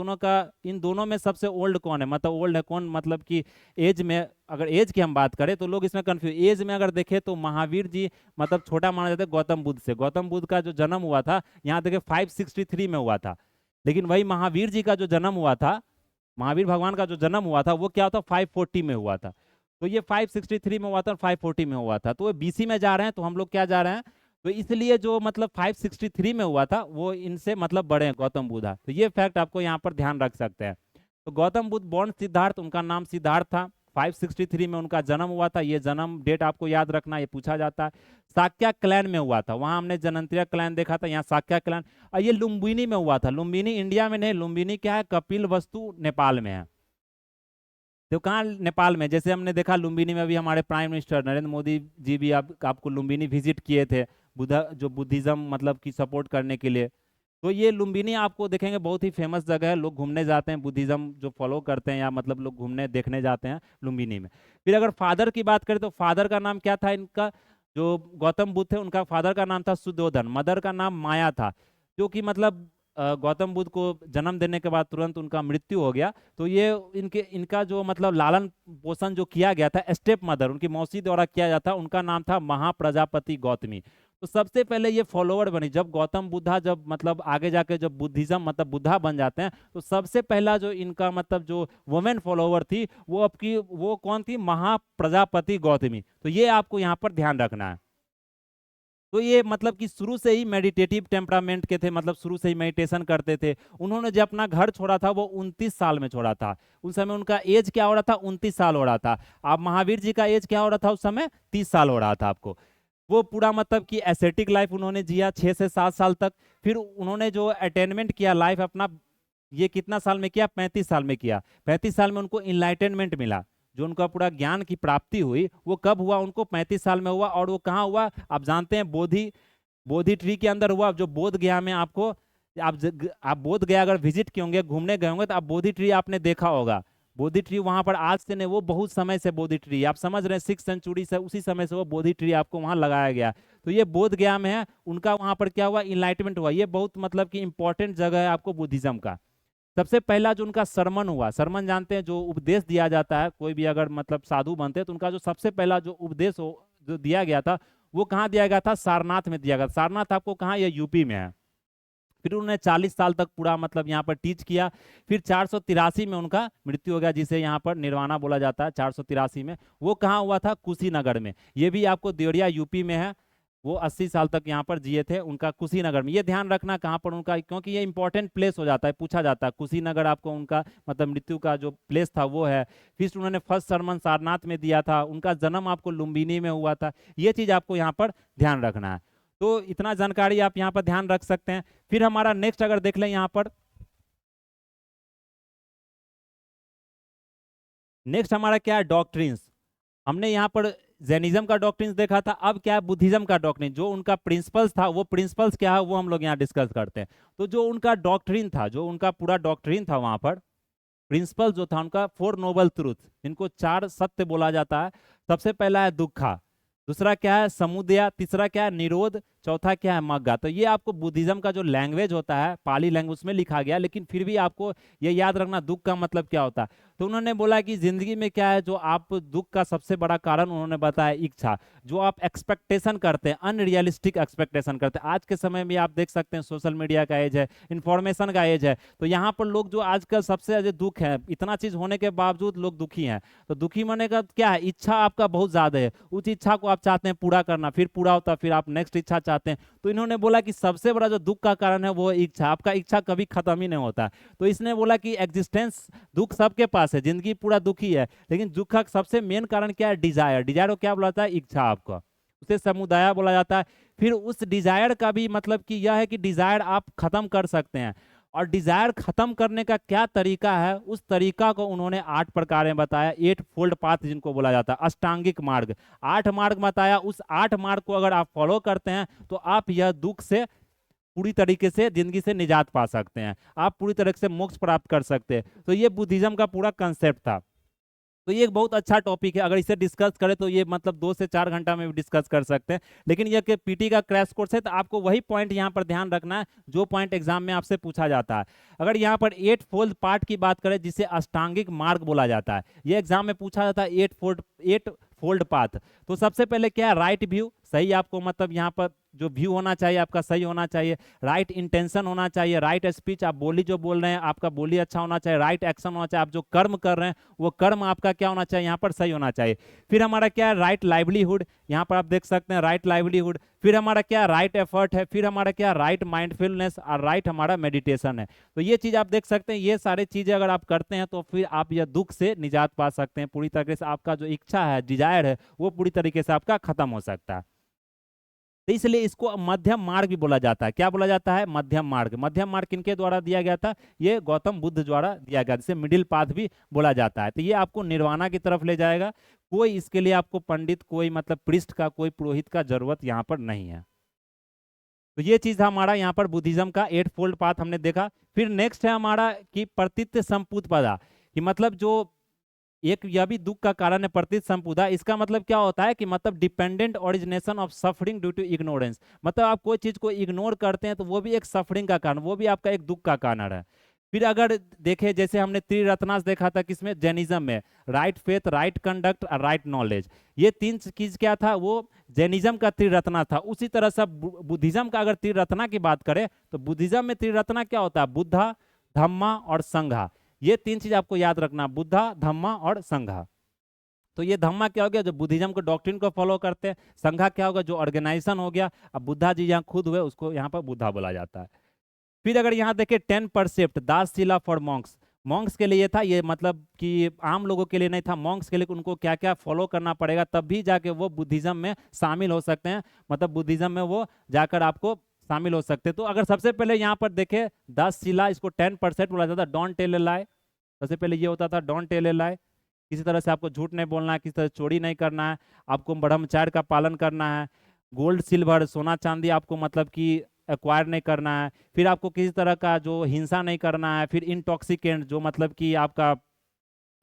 दोनों में सबसे ओल्ड कौन है, मतलब ओल्ड है कौन, मतलब कि एज में, अगर एज की हम बात करें तो लोग इसमें कंफ्यूज, एज में अगर देखें तो महावीर जी मतलब छोटा माना जाता है गौतम बुद्ध से। गौतम बुद्ध का जो जन्म हुआ था यहाँ देखे 563 में हुआ था, लेकिन वही महावीर जी का जो जन्म हुआ था, महावीर भगवान का जो जन्म हुआ था वो क्या होता, 540 में हुआ था। तो ये 563 में हुआ था और 540 में हुआ था, तो वो BC में जा रहे हैं, तो हम लोग क्या जा रहे हैं, तो इसलिए जो मतलब 563 में हुआ था वो इनसे मतलब बड़े हैं गौतम बुद्ध। तो ये फैक्ट आपको यहाँ पर ध्यान रख सकते हैं। तो गौतम बुद्ध बॉर्न सिद्धार्थ, उनका नाम सिद्धार्थ था, 563 में उनका जन्म हुआ था। ये जन्म डेट आपको याद रखना, ये पूछा जाता है। साक्या क्लैन में हुआ था, वहां हमने जनंतरिया क्लैन देखा था, यहाँ साक्या क्लैन। और ये लुम्बिनी में हुआ था। लुम्बिनी इंडिया में नहीं, लुम्बिनी क्या है, कपिल वस्तु नेपाल में है। तो कहाँ, नेपाल में। जैसे हमने देखा लुम्बिनी में भी हमारे प्राइम मिनिस्टर नरेंद्र मोदी जी भी आपको लुम्बिनी विजिट किए थे, बुद्धा जो बुद्धिज्म मतलब की सपोर्ट करने के लिए। तो ये लुम्बिनी आपको देखेंगे बहुत ही फेमस जगह है, लोग घूमने जाते हैं बुद्धिज्म जो फॉलो करते हैं, या मतलब लोग घूमने देखने जाते हैं लुम्बिनी में। फिर अगर फादर की बात करें तो फादर का नाम क्या था इनका, जो गौतम बुद्ध थे उनका फादर का नाम था सुद्धोधन, मदर का नाम माया था। जो कि मतलब गौतम बुद्ध को जन्म देने के बाद तुरंत उनका मृत्यु हो गया। तो ये इनका जो मतलब लालन पोषण जो किया गया था स्टेप मदर उनकी मौसी द्वारा किया जाता, उनका नाम था महाप्रजापति गौतमी। तो सबसे पहले ये फॉलोवर बनी जब गौतम बुद्धा जब मतलब आगे जाके जब बुद्धिज्म मतलब बुद्धा बन जाते हैं, तो सबसे पहला जो इनका मतलब जो वुमेन फॉलोवर थी वो आपकी वो कौन थी, महाप्रजापति गौतमी। तो ये आपको यहाँ पर ध्यान रखना है। तो ये मतलब कि शुरू से ही मेडिटेटिव टेम्परामेंट के थे, मतलब शुरू से ही मेडिटेशन करते थे। उन्होंने जब अपना घर छोड़ा था वो 29 साल में छोड़ा था। उस समय उनका एज क्या हो रहा था, 29 साल हो रहा था। आप महावीर जी का एज क्या हो रहा था उस समय, 30 साल हो रहा था आपको। वो पूरा मतलब कि एसेटिक लाइफ उन्होंने जिया 6 से 7 साल तक। फिर उन्होंने जो अटेनमेंट किया लाइफ अपना, ये कितना साल में किया, 35 साल में किया। 35 साल में उनको इनलाइटनमेंट मिला, जो उनका पूरा ज्ञान की प्राप्ति हुई वो कब हुआ, उनको 35 साल में हुआ। और वो कहाँ हुआ, आप जानते हैं बोधि बोधि ट्री के अंदर हुआ, जो बोध गया में आपको आप बोध गया अगर विजिट किए होंगे, घूमने गए होंगे, तो आप बोधि ट्री आपने देखा होगा। बोधि ट्री वहां पर आज से नहीं, वो बहुत समय से बोधि ट्री आप समझ रहे हैं, 6th सेंचुरी से उसी समय से वो बोधि ट्री आपको वहां लगाया गया। तो ये बोध गया में है, उनका वहां पर क्या हुआ, इनलाइटमेंट हुआ। ये बहुत मतलब कि इंपॉर्टेंट जगह है आपको बुद्धिज्म का। सबसे पहला जो उनका सरमन हुआ, सरमन जानते हैं जो उपदेश दिया जाता है, कोई भी अगर मतलब साधु बनते हैं तो उनका जो सबसे पहला जो उपदेश हो जो दिया गया था वो कहाँ दिया गया था, सारनाथ में दिया गया। सारनाथ आपको कहाँ, ये यूपी में है। फिर उन्होंने 40 साल तक पूरा मतलब यहाँ पर टीच किया। फिर 483 में उनका मृत्यु हो गया, जिसे यहाँ पर निर्वाणा बोला जाता है। 483 में वो कहाँ हुआ था, कुशीनगर में। ये भी आपको देवरिया यूपी में है। वो 80 साल तक यहाँ पर जिए थे, उनका कुशीनगर में। ये ध्यान रखना कहाँ पर उनका, क्योंकि ये इंपॉर्टेंट प्लेस हो जाता है, पूछा जाता है। कुशीनगर आपको उनका मतलब मृत्यु का जो प्लेस था वो है। फिर उन्होंने फर्स्ट सरमन सारनाथ में दिया था। उनका जन्म आपको लुम्बिनी में हुआ था। ये चीज आपको यहाँ पर ध्यान रखना है। तो इतना जानकारी आप यहाँ पर ध्यान रख सकते हैं। फिर हमारा नेक्स्ट अगर देख लें यहाँ पर, नेक्स्ट हमारा क्या है, डॉक्ट्रिन्स। हमने यहाँ पर जैनिज्म का डॉक्ट्रिन्स देखा था, अब क्या है बुद्धिज्म का डॉक्ट्रिन। जो उनका प्रिंसिपल्स था वो प्रिंसिपल्स क्या है वो हम लोग यहाँ डिस्कस करते हैं। तो जो उनका डॉक्ट्रिन था, जो उनका पूरा डॉक्ट्रिन था वहां पर, प्रिंसिपल जो था उनका, 4 नोबल ट्रूथ, इनको 4 सत्य बोला जाता है। सबसे पहला है दुखा, दूसरा क्या है समुदया, तीसरा क्या है निरोध, चौथा क्या है मग्गा। तो ये आपको बुद्धिज्म का जो लैंग्वेज होता है पाली लैंग्वेज में लिखा गया, लेकिन फिर भी आपको ये याद रखना दुख का मतलब क्या होता है। तो उन्होंने बोला कि जिंदगी में क्या है जो आप दुख का सबसे बड़ा कारण उन्होंने बताया इच्छा। जो आप एक्सपेक्टेशन करते हैं, अनरियलिस्टिक एक्सपेक्टेशन करते हैं। आज के समय में आप देख सकते हैं सोशल मीडिया का एज है, इंफॉर्मेशन का एज है। तो यहाँ पर लोग जो आजकल सबसे ज्यादा दुख है, इतना चीज होने के बावजूद लोग दुखी हैं। तो दुखी होने का क्या है, इच्छा आपका बहुत ज्यादा है, उस इच्छा को आप चाहते हैं पूरा करना, फिर पूरा होता है, फिर आप नेक्स्ट इच्छा चाहते हैं। तो इन्होंने बोला कि सबसे बड़ा जो दुख का कारण है वो इच्छा, आपका इच्छा कभी खत्म ही नहीं होता। तो इसने बोला कि एग्जिस्टेंस, दुख सबके पास है, जिंदगी पूरा दुखी है, लेकिन दुख का सबसे मेन कारण क्या है, डिजायर। डिजायर को क्या बोला जाता है, इच्छा आपका, उसे समुदाय बोला जाता है। फिर उस डिजायर का भी मतलब कि यह है कि डिजायर आप खत्म कर सकते हैं। और डिजायर खत्म करने का क्या तरीका है, उस तरीका को उन्होंने 8 प्रकार में बताया, 8 फोल्ड पाथ जिनको बोला जाता है, अष्टांगिक मार्ग। 8 मार्ग बताया, उस 8 मार्ग को अगर आप फॉलो करते हैं तो आप यह दुख से पूरी तरीके से जिंदगी से निजात पा सकते हैं, आप पूरी तरह से मोक्ष प्राप्त कर सकते हैं। तो ये बुद्धिज्म का पूरा कंसेप्ट था। तो ये एक बहुत अच्छा टॉपिक है, अगर इसे डिस्कस करें तो ये मतलब 2 से 4 घंटा में भी डिस्कस कर सकते हैं। लेकिन ये कि पीटी का क्रैश कोर्स है तो आपको वही पॉइंट यहाँ पर ध्यान रखना है जो पॉइंट एग्जाम में आपसे पूछा जाता है। अगर यहाँ पर 8 फोल्ड पार्ट की बात करें जिसे अष्टांगिक मार्ग बोला जाता है, ये एग्जाम में पूछा जाता है 8 फोल्ड पाथ। तो सबसे पहले क्या है, राइट व्यू, सही आपको मतलब यहाँ पर जो व्यू होना चाहिए आपका सही होना चाहिए। राइट इंटेंशन होना चाहिए, राइट स्पीच, आप बोली जो बोल रहे हैं आपका बोली अच्छा होना चाहिए। राइट एक्शन होना चाहिए, आप जो कर्म कर रहे हैं वो कर्म आपका क्या होना चाहिए, यहाँ पर सही होना चाहिए। फिर हमारा क्या है, राइट लाइवलीहुड, यहाँ पर आप देख सकते हैं राइट लाइवलीहुड। फिर हमारा क्या, राइट एफर्ट है। फिर हमारा क्या, राइट माइंडफुलनेस, और राइट हमारा मेडिटेशन है। तो ये चीज आप देख सकते हैं, ये सारी चीजें अगर आप करते हैं तो फिर आप यह दुख से निजात पा सकते हैं। पूरी तरीके से आपका जो इच्छा है, डिजायर है, वो पूरी तरीके से आपका खत्म हो सकता है। तो इसलिए इसको मध्यम मार्ग भी बोला जाता है। क्या बोला जाता है, मध्यम मार्ग। मध्यम मार्ग किनके द्वारा दिया गया था, ये गौतम बुद्ध द्वारा दिया गया, जिसे मिडिल पाथ भी बोला जाता है। तो ये आपको निर्वाणा की तरफ ले जाएगा। कोई इसके लिए आपको पंडित, कोई मतलब पृष्ठ का, कोई पुरोहित का जरूरत यहाँ पर नहीं है। तो ये चीज हमारा यहाँ पर बुद्धिज्म का 8 फोल्ड पाथ हमने देखा। फिर नेक्स्ट है हमारा कि प्रतित्य संपूतपदा, कि मतलब जो एक यह भी दुख का कारण है प्रतित संपुदा। इसका मतलब क्या होता है कि मतलब dependent origination of suffering due to ignorance, मतलब आप कोई चीज को इग्नोर करते हैं तो वो भी एक सफरिंग का कारण, वो भी आपका एक दुख का कारण है। फिर अगर देखें जैसे हमने त्रिरत्नास देखा था किसमें, जैनिज्म में, राइट फेथ, राइट कंडक्ट और राइट नॉलेज, ये तीन चीज क्या था, वो जैनिज्म का त्रिरत्ना था। उसी तरह से बुद्धिज्म का अगर त्रिरत्ना की बात करें तो बुद्धिज्म में त्रिरत्ना क्या होता है, बुद्धा, धम्मा और संघा। ये तीन चीज आपको याद रखना, बुद्धा, धम्मा और संघा। तो ये धम्मा क्या हो गया, जो बुद्धिज्म के डॉक्ट्रिन को फॉलो करते हैं। संघा क्या होगा, जो ऑर्गेनाइजेशन हो गया। अब बुद्धा जी यहाँ खुद हुए, उसको यहाँ पर बुद्धा बोला जाता है। फिर अगर यहाँ देखें 10 परसेप्ट दासशिला फॉर मॉन्क्स, मॉन्क्स के लिए ये था, ये मतलब कि आम लोगों के लिए नहीं था, मॉन्क्स के लिए उनको क्या क्या फॉलो करना पड़ेगा तब भी जाके वो बुद्धिज्म में शामिल हो सकते हैं, मतलब बुद्धिज्म में वो जाकर आपको शामिल हो सकते हैं। तो अगर सबसे पहले यहाँ पर देखें 10 शिला, इसको 10% बोला जाता है, डोंट टेल ए लाई। सबसे पहले ये होता था डोंट टेल ए लाई, किसी तरह से आपको झूठ नहीं बोलना है, किसी तरह चोरी नहीं करना है, आपको ब्रह्मचर्य का पालन करना है, गोल्ड सिल्वर सोना चांदी आपको मतलब कि एक्वायर नहीं करना है, फिर आपको किसी तरह का जो हिंसा नहीं करना है, फिर इंटॉक्सिकेंट जो मतलब कि आपका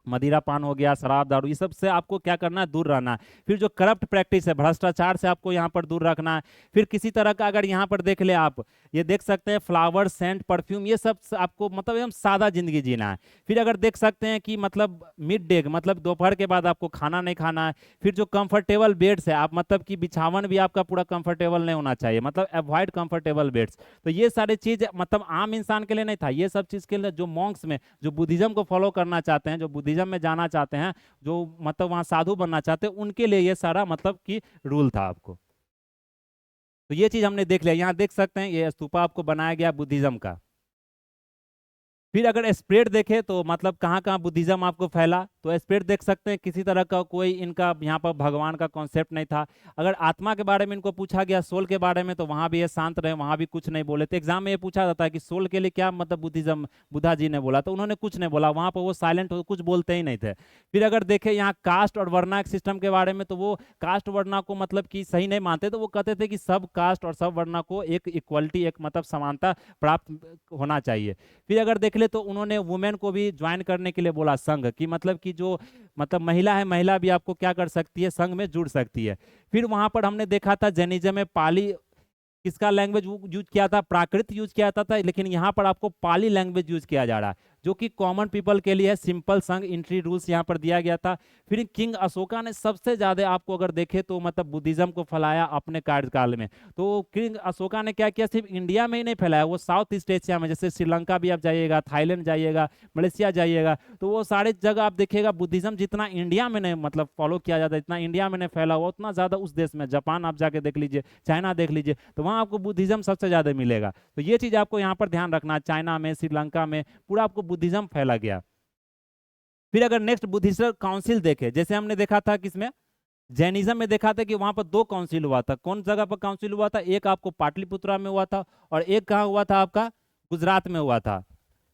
मदिरा पान हो गया, शराब दारू, ये सब से आपको क्या करना है, दूर रहना है। फिर जो करप्ट प्रैक्टिस है, भ्रष्टाचार से आपको यहाँ पर दूर रखना है। फिर किसी तरह का अगर यहाँ पर देख ले आप, ये देख सकते हैं फ्लावर, सेंट, परफ्यूम, ये सब आपको मतलब एकदम सादा जिंदगी जीना है। फिर अगर देख सकते हैं कि मतलब मिड डे, मतलब दोपहर के बाद आपको खाना नहीं खाना है। फिर जो कंफर्टेबल बेड्स है, आप मतलब कि बिछावन भी आपका पूरा कंफर्टेबल नहीं होना चाहिए, मतलब अवॉइड कंफर्टेबल बेड्स। तो ये सारी चीज मतलब आम इंसान के लिए नहीं था, ये सब चीज के लिए जो मॉन्क्स में जो बुद्धिज्म को फॉलो करना चाहते हैं, जो बुद्धिज्म में जाना चाहते हैं, जो मतलब वहां साधु बनना चाहते हैं, उनके लिए ये सारा मतलब कि रूल था आपको। तो ये चीज हमने देख लिया। यहाँ देख सकते हैं ये स्तूपा आपको बनाया गया बुद्धिज्म का। फिर अगर स्प्रेड देखें तो मतलब कहाँ कहाँ बुद्धिज्म आपको फैला, तो स्प्रेड देख सकते हैं किसी तरह का कोई इनका यहाँ पर भगवान का कॉन्सेप्ट नहीं था। अगर आत्मा के बारे में इनको पूछा गया, सोल के बारे में, तो वहाँ भी ये शांत रहे, वहाँ भी कुछ नहीं बोले। तो एग्जाम में ये पूछा जाता है कि सोल के लिए क्या मतलब बुद्धिज्म, बुद्धा जी ने बोला, तो उन्होंने कुछ नहीं बोला, वहाँ पर वो साइलेंट हो, कुछ बोलते ही नहीं थे। फिर अगर देखें यहाँ कास्ट और वर्णा सिस्टम के बारे में, तो वो कास्ट वर्णा को मतलब कि सही नहीं मानते, तो वो कहते थे कि सब कास्ट और सब वर्णा को एक इक्वलिटी, एक मतलब समानता प्राप्त होना चाहिए। फिर अगर देख ले तो उन्होंने वुमेन को भी ज्वाइन करने के लिए बोला संघ, कि मतलब कि जो मतलब महिला है, महिला भी आपको क्या कर सकती है, संघ में जुड़ सकती है। फिर वहां पर हमने देखा था जैनिज्म में पाली किसका लैंग्वेज यूज किया था, प्राकृत यूज किया था, लेकिन यहाँ पर आपको पाली लैंग्वेज यूज किया जा रहा है, जो कि कॉमन पीपल के लिए है। सिंपल संघ एंट्री रूल्स यहाँ पर दिया गया था। फिर किंग अशोका ने सबसे ज्यादा आपको अगर देखे तो मतलब बुद्धिज्म को फैलाया अपने कार्यकाल में। तो किंग अशोका ने क्या किया, सिर्फ इंडिया में ही नहीं फैलाया, वो साउथ ईस्ट एशिया में, जैसे श्रीलंका भी आप जाइएगा, थाईलैंड जाइएगा, मलेशिया जाइएगा, तो वो सारे जगह आप देखिएगा बुद्धिज्म जितना इंडिया में नहीं मतलब फॉलो किया जाता है, इतना इंडिया में नहीं फैला हुआ, उतना ज्यादा उस देश में, जापान आप जाके देख लीजिए, चाइना देख लीजिए, तो वहाँ आपको बुद्धिज्म सबसे ज्यादा मिलेगा। तो ये चीज आपको यहाँ पर ध्यान रखना, चाइना में, श्रीलंका में पूरा आपको बुद्धिज्म फैला गया। फिर अगर नेक्स्ट बुद्धिस्ट काउंसिल देखे, जैसे हमने देखा था किसमें, जैनिज्म में देखा था कि वहां पर दो काउंसिल हुआ था। कौन जगह पर काउंसिल हुआ था, एक आपको पाटलिपुत्रा में हुआ था और एक कहाँ हुआ था, आपका गुजरात में हुआ था।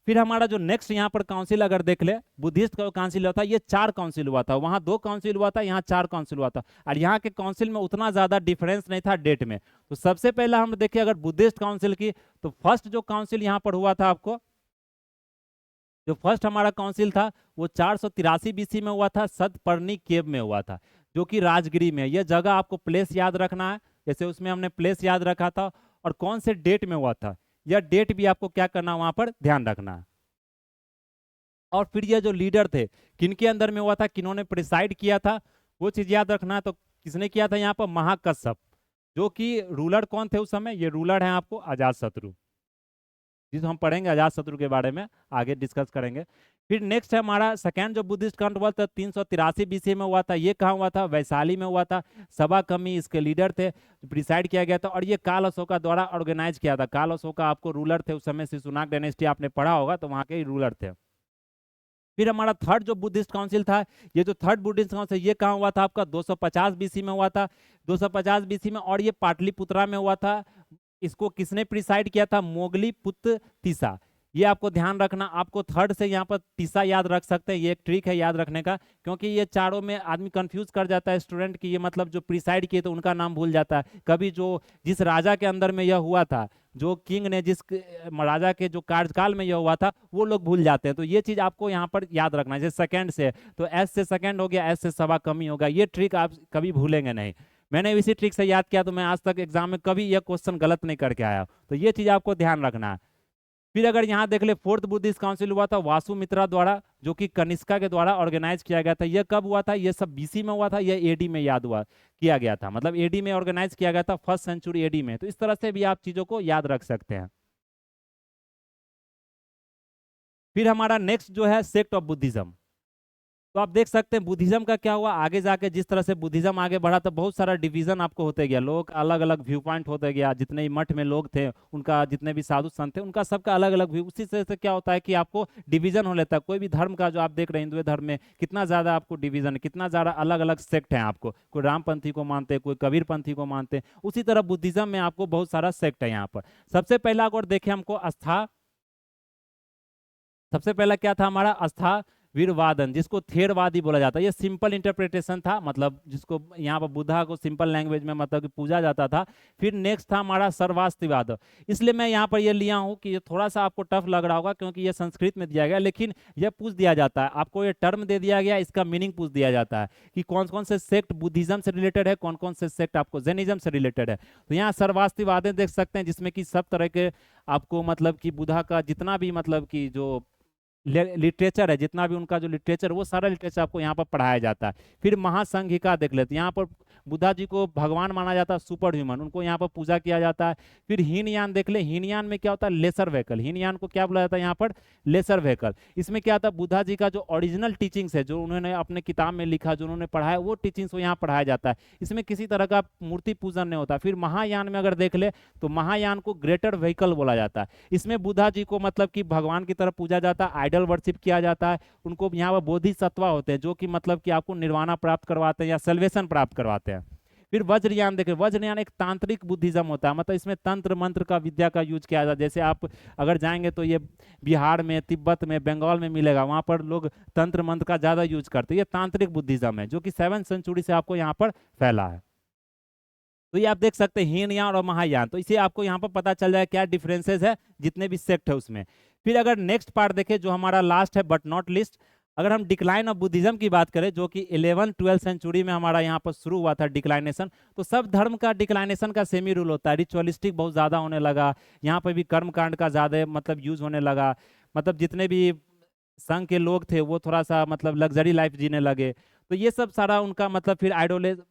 फिर हमारा जो नेक्स्ट यहाँ पर काउंसिल अगर देख ले, बुद्धिस्ट का काउंसिल हुआ था, ये 4 काउंसिल हुआ था, वहां 2 काउंसिल हुआ था, यहाँ 4 काउंसिल हुआ था। और यहाँ के काउंसिल में उतना ज्यादा डिफरेंस नहीं था डेट में। तो सबसे पहला हम देखें अगर बुद्धिस्ट काउंसिल की, तो फर्स्ट जो काउंसिल यहाँ पर हुआ था, आपको जो फर्स्ट हमारा काउंसिल था वो 483 बीसी में हुआ था, सतपर्णी केव में हुआ था, जो कि राजगिरी में। यह जगह आपको प्लेस याद रखना है, जैसे उसमें हमने प्लेस याद रखा था और कौन से डेट में हुआ था, यह डेट भी आपको क्या करना वहां पर ध्यान रखना है। और फिर ये जो लीडर थे, किनके अंदर में हुआ था, किन्होंने प्रिसाइड किया था, वो चीज याद रखना है। तो किसने किया था यहाँ पर, महाकश्यप, जो कि रूलर कौन थे उस समय, ये रूलर हैं आपको अजातशत्रु, जिस हम पढ़ेंगे अजातशत्रु के बारे में आगे डिस्कस करेंगे। फिर नेक्स्ट है हमारा सेकेंड जो बुद्धिस्ट काउंट हुआ था 383 बीसी में हुआ था, ये कहाँ हुआ था, वैशाली में हुआ था। सभा कमी इसके लीडर थे, प्रिसाइड किया गया था, और ये काल अशोका द्वारा ऑर्गेनाइज किया था। काल अशोका आपको रूलर थे उस समय, शिशुनाग डायनेस्टी आपने पढ़ा होगा, तो वहाँ के रूलर थे। फिर हमारा थर्ड जो बुद्धिस्ट काउंसिल था, ये जो थर्ड बुद्धिस्ट काउंसिल, ये कहाँ हुआ था आपका 250 बीसी में हुआ था, 250 बीसी में, और ये पाटलिपुत्रा में हुआ था। इसको किसने प्रिसाइड किया था, मोगली पुत्र तीसा। ये आपको ध्यान रखना। आपको थर्ड से यहाँ पर तीसरा याद रख सकते हैं, ये एक ट्रिक है याद रखने का, क्योंकि ये चारों में आदमी कंफ्यूज कर जाता है स्टूडेंट की, ये मतलब जो प्रिसाइड किए तो उनका नाम भूल जाता है। कभी जो जिस राजा के अंदर में यह हुआ था, जो किंग ने जिस राजा के जो कार्यकाल में यह हुआ था, वो लोग भूल जाते हैं। तो ये चीज आपको यहाँ पर याद रखना है। जैसे सेकंड से, तो एस से सेकंड हो गया, एस से सवा कमी होगा, ये ट्रिक आप कभी भूलेंगे नहीं। मैंने इसी ट्रिक से याद किया, तो मैं आज तक एग्जाम में कभी यह क्वेश्चन गलत नहीं करके आया। तो ये चीज आपको ध्यान रखना है। फिर अगर यहाँ देख ले, फोर्थ बुद्धिस्ट काउंसिल हुआ था वासुमित्रा द्वारा, जो कि कनिष्का के द्वारा ऑर्गेनाइज किया गया था। यह कब हुआ था? यह सब बीसी में हुआ था, यह एडी में याद हुआ किया गया था, मतलब एडी में ऑर्गेनाइज किया गया था, फर्स्ट सेंचुरी एडी में। तो इस तरह से भी आप चीजों को याद रख सकते हैं। फिर हमारा नेक्स्ट जो है सेक्ट ऑफ बुद्धिज्म। तो आप देख सकते हैं बुद्धिज्म का क्या हुआ आगे जाके, जिस तरह से बुद्धिज्म आगे बढ़ा तो बहुत सारा डिवीजन आपको होते गया, लोग अलग अलग व्यू पॉइंट होते गया, जितने भी मठ में लोग थे उनका, जितने भी साधु संत थे उनका, सबका अलग अलग व्यू। उसी तरह से क्या होता है कि आपको डिवीजन हो लेता है। कोई भी धर्म का जो आप देख रहे हैं, हिंदू धर्म में कितना ज्यादा आपको डिवीजन, कितना ज्यादा अलग अलग सेक्ट है आपको, कोई रामपंथी को मानते हैं, कोई कबीरपंथी को मानते हैं। उसी तरह बुद्धिज्म में आपको बहुत सारा सेक्ट है यहाँ पर। सबसे पहला अगर देखें हमको आस्था, सबसे पहला क्या था हमारा? आस्था वीरवादन, जिसको थेरवादी बोला जाता है। ये सिंपल इंटरप्रिटेशन था, मतलब जिसको यहाँ पर बुद्धा को सिंपल लैंग्वेज में मतलब कि पूजा जाता था। फिर नेक्स्ट था हमारा सर्वास्तिवाद। इसलिए मैं यहाँ पर ये लिया हूँ कि ये थोड़ा सा आपको टफ लग रहा होगा, क्योंकि ये संस्कृत में दिया गया, लेकिन ये पूछ दिया जाता है आपको, ये टर्म दे दिया गया, इसका मीनिंग पूछ दिया जाता है कि कौन कौन से सेक्ट बुद्धिज्म से रिलेटेड है, कौन कौन से सेक्ट आपको जैनिज्म से रिलेटेड है। तो यहाँ सर्वास्तिवाद देख सकते हैं, जिसमें कि सब तरह के आपको मतलब कि बुद्धा का जितना भी मतलब कि जो लिटरेचर है, जितना भी उनका जो लिटरेचर, वो सारा लिटरेचर आपको यहाँ पर पढ़ाया जाता है। फिर महासंघिका देख लेते हैं, यहाँ पर बुद्धा जी को भगवान माना जाता है, सुपर ह्यूमन, उनको यहाँ पर पूजा किया जाता है। फिर हीनयान देख ले, हीनयान में क्या होता है? Laser vehicle. हीनयान को क्या बोला जाता है यहाँ पर? Laser vehicle. इसमें क्या आता है? बुद्धा जी का जो ओरिजिनल टीचिंग्स है, जो उन्होंने अपने किताब में लिखा, जो उन्होंने पढ़ाया, वो टीचिंग्स को यहाँ पढ़ाया जाता है। इसमें किसी तरह का मूर्ति पूजन नहीं होता। फिर महायान में अगर देख ले, तो महायान को ग्रेटर व्हीकल बोला जाता है। इसमें बुद्धा जी को मतलब कि भगवान की तरफ पूजा जाता है, आइडल वर्शिप किया जाता है। उनको यहाँ पर बोधिसत्वा होते हैं, जो कि मतलब कि आपको निर्वाणा प्राप्त करवाते हैं या सल्वेशन प्राप्त करवाते हैं। फिर वज्रयान देखें, वज्रयान एक तांत्रिक बुद्धिज्म होता है, मतलब इसमें तंत्र मंत्र का विद्या का यूज किया जाता है। जैसे आप अगर जाएंगे तो ये बिहार में, तिब्बत में, बंगाल में मिलेगा, वहाँ पर लोग तंत्र मंत्र का ज़्यादा यूज करते हैं। ये तांत्रिक बुद्धिज्म है, जो कि 7वीं सेंचुरी से आपको यहाँ पर फैला है। तो ये आप देख सकते हैं हीनयान और महायान। तो इसे आपको यहाँ पर पता चल जाए क्या डिफरेंसेस है जितने भी सेक्ट है उसमें। फिर अगर नेक्स्ट पार्ट देखें, जो हमारा लास्ट है बट नॉट लिस्ट, अगर हम डिक्लाइन ऑफ बुद्धिज्म की बात करें, जो कि 11वीं-12वीं सेंचुरी में हमारा यहाँ पर शुरू हुआ था डिक्लाइनेशन। तो सब धर्म का डिक्लाइनेशन का सेम ही रूल होता है, रिचुअलिस्टिक बहुत ज़्यादा होने लगा, यहाँ पर भी कर्मकांड का ज़्यादा मतलब यूज होने लगा। मतलब जितने भी संघ के लोग थे वो थोड़ा सा मतलब लग्जरी लाइफ जीने लगे। तो ये सब सारा उनका मतलब फिर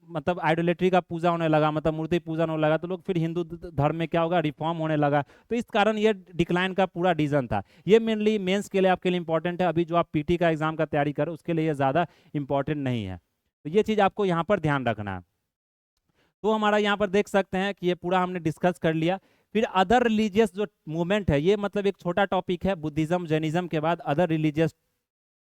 मतलब आइडोलेट्री का पूजा होने लगा, मतलब मूर्ति पूजन होने लगा। तो लोग फिर हिंदू धर्म में क्या होगा? रिफॉर्म होने लगा। तो इस कारण ये डिक्लाइन का पूरा रीजन था। ये मेनली मेंस के लिए आपके लिए इंपॉर्टेंट है। अभी जो आप पीटी का एग्जाम का तैयारी करें उसके लिए ये ज़्यादा इंपॉर्टेंट नहीं है। तो ये चीज़ आपको यहाँ पर ध्यान रखना है। तो हमारा यहाँ पर देख सकते हैं कि ये पूरा हमने डिस्कस कर लिया। फिर अदर रिलीजियस जो मूवमेंट है, ये मतलब एक छोटा टॉपिक है। बुद्धिज्म जैनिज्म के बाद अदर रिलीजियस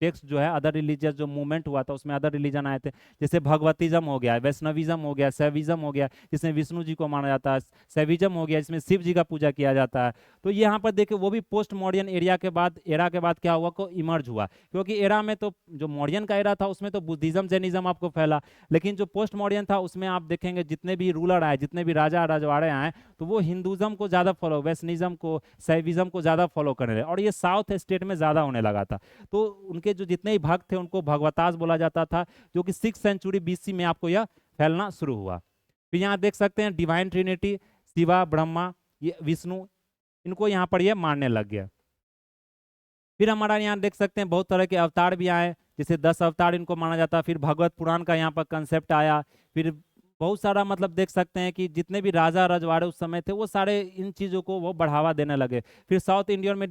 टेक्स्ट जो है, अदर रिलीजियस जो मूवमेंट हुआ था उसमें अदर रिलीजन आए थे। जैसे भगवतीज्म हो गया, वैष्णविज्म हो गया, शैविज्म हो गया, जिसमें विष्णु जी को माना जाता है, शैविज्म हो गया जिसमें शिव जी का पूजा किया जाता है। तो यहाँ पर देखिए वो भी पोस्ट मॉडर्न एरा के बाद क्या हुआ को इमर्ज हुआ, क्योंकि एरा में तो जो मॉडर्न का एरा था उसमें तो बुद्धिज्म जैनिज्म आपको फैला, लेकिन जो पोस्ट मॉडर्न था उसमें आप देखेंगे जितने भी रूलर आए, जितने भी राजा रजवाड़े आए, तो वो हिंदुज्म को ज़्यादा फॉलो, वैष्णविज्म को, शैविज्म को ज़्यादा फॉलो करने लगे। और ये साउथ स्टेट में ज़्यादा होने लगा था। तो उनके जो जितने ही भक्त थे उनको भगवतास बोला जाता था, जो कि 6वीं सेंचुरी बीसी में आपको यह फैलना शुरू हुआ। फिर यहाँ देख सकते हैं डिवाइन ट्रिनिटी, शिवा, ब्रह्मा, ये विष्णु, इनको यहाँ पर यह मानने लग गया। फिर हमारा यहाँ देख सकते हैं बहुत तरह के अवतार भी आए, जैसे 10 अवतार इनको माना जाता है। फिर भगवत पुराण का यहाँ पर कंसेप्ट आया। फिर बहुत सारा मतलब देख सकते हैं कि जितने भी राजा रजवाड़े उस समय थे वो सारे इन चीज़ों को वो बढ़ावा देने लगे। फिर साउथ इंडियन में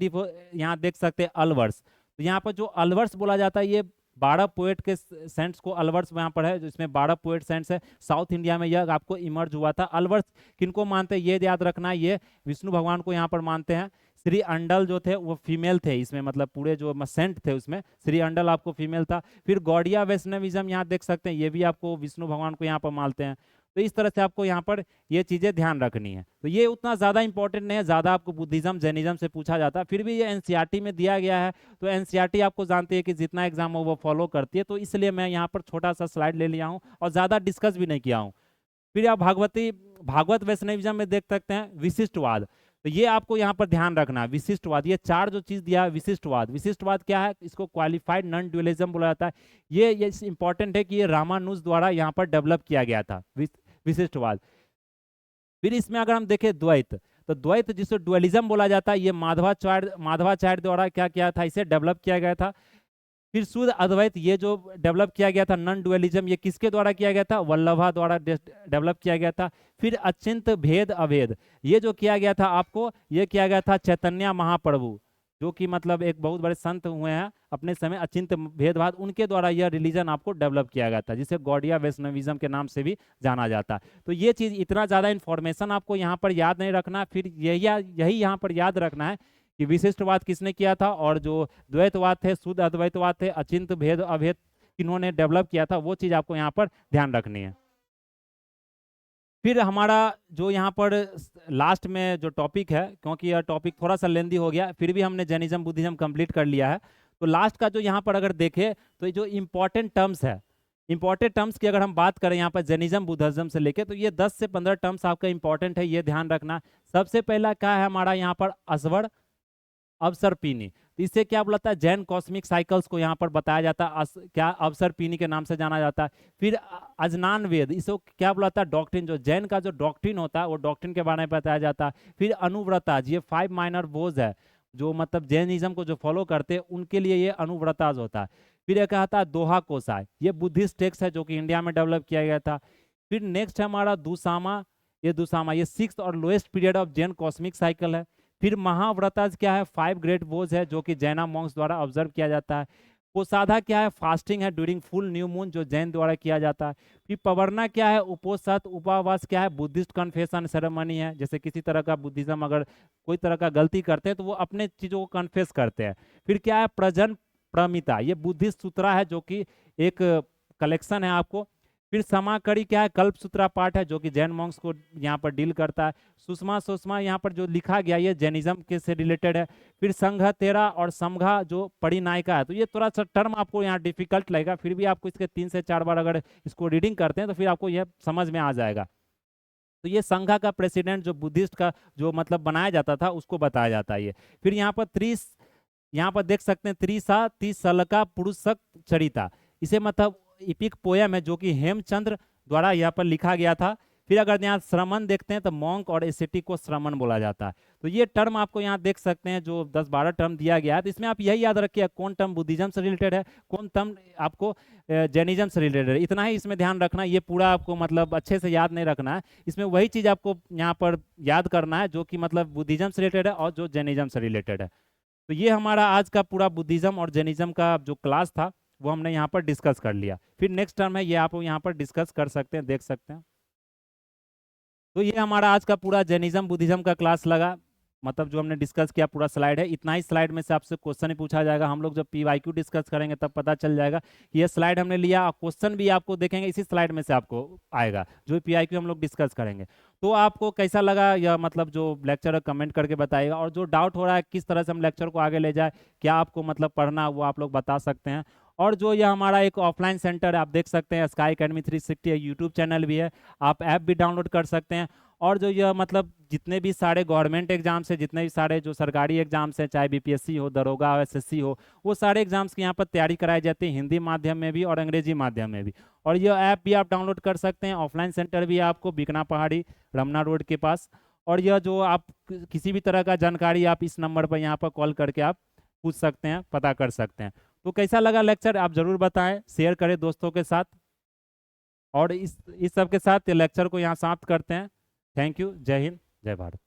यहाँ देख सकते हैं अलवर्स। तो यहाँ पर जो अलवर्स बोला जाता है, ये 12 पोएट के सेंट्स को अलवर्स यहाँ पर है, जिसमें 12 पोएट सेंट्स है। साउथ इंडिया में यह आपको इमर्ज हुआ था। अलवर्स किनको मानते हैं ये याद रखना है, ये विष्णु भगवान को यहाँ पर मानते हैं। श्री अंडल जो थे वो फीमेल थे इसमें, मतलब पूरे जो सेंट थे उसमें श्री अंडल आपको फीमेल था। फिर गौड़िया वैष्णविज्म यहाँ देख सकते हैं, ये भी आपको विष्णु भगवान को यहाँ पर मानते हैं। तो इस तरह से आपको यहाँ पर ये चीज़ें ध्यान रखनी है। तो ये उतना ज़्यादा इंपॉर्टेंट नहीं है, ज़्यादा आपको बुद्धिज्म जैनिज्म से पूछा जाता है, फिर भी ये एनसीईआरटी में दिया गया है। तो एनसीईआरटी आपको जानते हैं कि जितना एग्जाम हो वो फॉलो करती है, तो इसलिए मैं यहाँ पर छोटा सा स्लाइड ले लिया हूँ और ज़्यादा डिस्कस भी नहीं किया हूँ। फिर आप भागवत वैष्णविज्म में देख सकते हैं विशिष्टवाद। तो ये आपको यहाँ पर ध्यान रखना है, विशिष्टवाद, ये चार जो चीज दिया है विशिष्टवाद। विशिष्टवाद क्या है? इसको क्वालिफाइड नॉन ड्यूअलिज्म बोला जाता है। ये इंपॉर्टेंट है कि ये रामानुज द्वारा यहाँ पर डेवलप किया गया था विशिष्टवाद। फिर इसमें अगर हम देखें द्वैत, तो द्वैत जिसको डुअलिज्म बोला जाता है, ये माधवाचार्य द्वारा क्या किया था, इसे डेवलप किया गया था। फिर शुद्ध अद्वैत, ये जो डेवलप किया गया था नॉन डुअलिज्म, ये किसके द्वारा किया गया था? वल्लभा द्वारा डेवलप किया गया था। फिर अचिंत भेद अभेद, ये जो किया गया था आपको, ये किया गया था चैतन्य महाप्रभु, जो कि मतलब एक बहुत बड़े संत हुए हैं अपने समय, अचिंत भेदभाद, उनके द्वारा यह रिलीजन आपको डेवलप किया गया था, जिसे गौड़िया वैष्णविज्म के नाम से भी जाना जाता है। तो ये चीज़, इतना ज़्यादा इन्फॉर्मेशन आपको यहाँ पर याद नहीं रखना। फिर यही यहाँ पर याद रखना है कि विशिष्टवाद किसने किया था, और जो द्वैतवाद थे, शुद्ध अद्वैतवाद थे, अचिंत भेद अभेद किन्होंने डेवलप किया था, वो चीज़ आपको यहाँ पर ध्यान रखनी है। फिर हमारा जो यहाँ पर लास्ट में जो टॉपिक है, क्योंकि यह टॉपिक थोड़ा सा लेंदी हो गया, फिर भी हमने जैनिज्म बुद्धिज्म कंप्लीट कर लिया है। तो लास्ट का जो यहाँ पर अगर देखें, तो जो इम्पोर्टेंट टर्म्स है, इंपॉर्टेंट टर्म्स की अगर हम बात करें यहाँ पर जैनिज्म बुद्धिज्म से लेके, तो ये 10 से 15 टर्म्स आपका इंपॉर्टेंट है, ये ध्यान रखना। सबसे पहला क्या है हमारा यहाँ पर? असवर अवसरपीनी। तो इससे क्या बोलता है? जैन कॉस्मिक साइकिल्स को यहाँ पर बताया जाता है, क्या अवसरपीनी के नाम से जाना जाता है। फिर अजनान वेद, इसको क्या बुलाता है? डॉक्ट्रिन, जो जैन का जो डॉक्ट्रिन होता है वो डॉक्ट्रिन के बारे में बताया जाता है। फिर अनुव्रताज, ये 5 माइनर वोज है, जो मतलब जैनिज्म को जो फॉलो करते हैं उनके लिए ये अनुव्रताज होता है। फिर एक आता है दोहा कोसाय, ये बुद्धिस्ट टेक्स्ट है जो कि इंडिया में डेवलप किया गया था। फिर नेक्स्ट है हमारा दुसामा, ये 6th और lowest period of Jain cosmic cycle है। फिर महाव्रताज क्या है? 5 ग्रेट वोज है, जो कि जैना मॉन्क्स द्वारा ऑब्जर्व किया जाता है। पोसाधा क्या है? फास्टिंग है ड्यूरिंग फुल न्यू मून, जो जैन द्वारा किया जाता है। फिर पवर्ना क्या है? उपोसत उपवास क्या है? बुद्धिस्ट कन्फेशन सेरेमनी है, जैसे किसी तरह का बुद्धिज्म अगर कोई तरह का गलती करते हैं तो वो अपने चीज़ों को कन्फेस करते हैं। फिर क्या है? प्रजन प्रमिता, ये बुद्धिस्ट सूत्रा है, जो कि एक कलेक्शन है आपको। फिर समाकरी क्या है? कल्प सूत्रा पाठ है, जो कि जैन मॉन्क्स को यहाँ पर डील करता है। सुषमा यहाँ पर जो लिखा गया ये जैनिज्म के से रिलेटेड है। फिर संघ तेरा और समघा जो परिनायिका है, तो ये थोड़ा सा टर्म आपको यहाँ डिफिकल्ट लगेगा, फिर भी आपको इसके 3 से 4 बार अगर इसको रीडिंग करते हैं तो फिर आपको यह समझ में आ जाएगा। तो ये संघा का प्रेसिडेंट जो बुद्धिस्ट का जो मतलब बनाया जाता था उसको बताया जाता है ये। फिर यहाँ पर यहाँ पर देख सकते हैं त्रिसा 30 साल का पुरुष चरिता, इसे मतलब इपिक पोयम है, जो कि हेमचंद्र द्वारा यहाँ पर लिखा गया था। फिर अगर यहाँ श्रमण देखते हैं तो मॉन्क और एसेटिक को श्रमण बोला जाता है। तो ये टर्म आपको यहाँ देख सकते हैं, जो 10-12 टर्म दिया गया है। तो इसमें आप यही याद रखिए कौन टर्म बुद्धिज्म से रिलेटेड है, कौन टर्म आपको जैनिज्म से रिलेटेड है, इतना ही इसमें ध्यान रखना। ये पूरा आपको मतलब अच्छे से याद नहीं रखना है, इसमें वही चीज़ आपको यहाँ पर याद करना है जो कि मतलब बुद्धिज्म से रिलेटेड है और जो जैनिज्म से रिलेटेड है। तो ये हमारा आज का पूरा बुद्धिज्म और जैनिज्म का जो क्लास था वो हमने यहाँ पर डिस्कस कर लिया। फिर नेक्स्ट टर्म है, ये आप यहाँ पर डिस्कस कर सकते हैं, देख सकते हैं। तो ये हमारा आज का पूरा जैनिज्म बुद्धिज्म का क्लास लगा, मतलब जो हमने डिस्कस किया पूरा स्लाइड है। इतना ही स्लाइड में से आपसे क्वेश्चन ही पूछा जाएगा। हम लोग जब PYQ डिस्कस करेंगे तब पता चल जाएगा कि ये स्लाइड हमने लिया, क्वेश्चन भी आपको देखेंगे इसी स्लाइड में से आपको आएगा, जो PYQ हम लोग डिस्कस करेंगे। तो आपको कैसा लगा या मतलब जो लेक्चर कमेंट करके बताइएगा, और जो डाउट हो रहा है किस तरह से हम लेक्चर को आगे ले जाए, क्या आपको मतलब पढ़ना वो आप लोग बता सकते हैं। और जो ये हमारा एक ऑफलाइन सेंटर है, आप देख सकते हैं स्काई एकेडमी 360 है, यूट्यूब चैनल भी है, आप ऐप भी डाउनलोड कर सकते हैं। और जो यह मतलब जितने भी सारे गवर्नमेंट एग्जाम्स है, जितने भी सारे जो सरकारी एग्जाम्स हैं, चाहे BPSC हो, दरोगा हो, SSC हो, वो सारे एग्जाम्स की यहाँ पर तैयारी कराई जाती है, हिंदी माध्यम में भी और अंग्रेजी माध्यम में भी। और यह ऐप भी आप डाउनलोड कर सकते हैं। ऑफलाइन सेंटर भी है आपको बिकना पहाड़ी रमना रोड के पास। और यह जो आप किसी भी तरह का जानकारी आप इस नंबर पर यहाँ पर कॉल करके आप पूछ सकते हैं, पता कर सकते हैं। तो कैसा लगा लेक्चर आप जरूर बताएं, शेयर करें दोस्तों के साथ। और इस सब के साथ लेक्चर को यहाँ समाप्त करते हैं। Thank you. जय हिंद, जय भारत।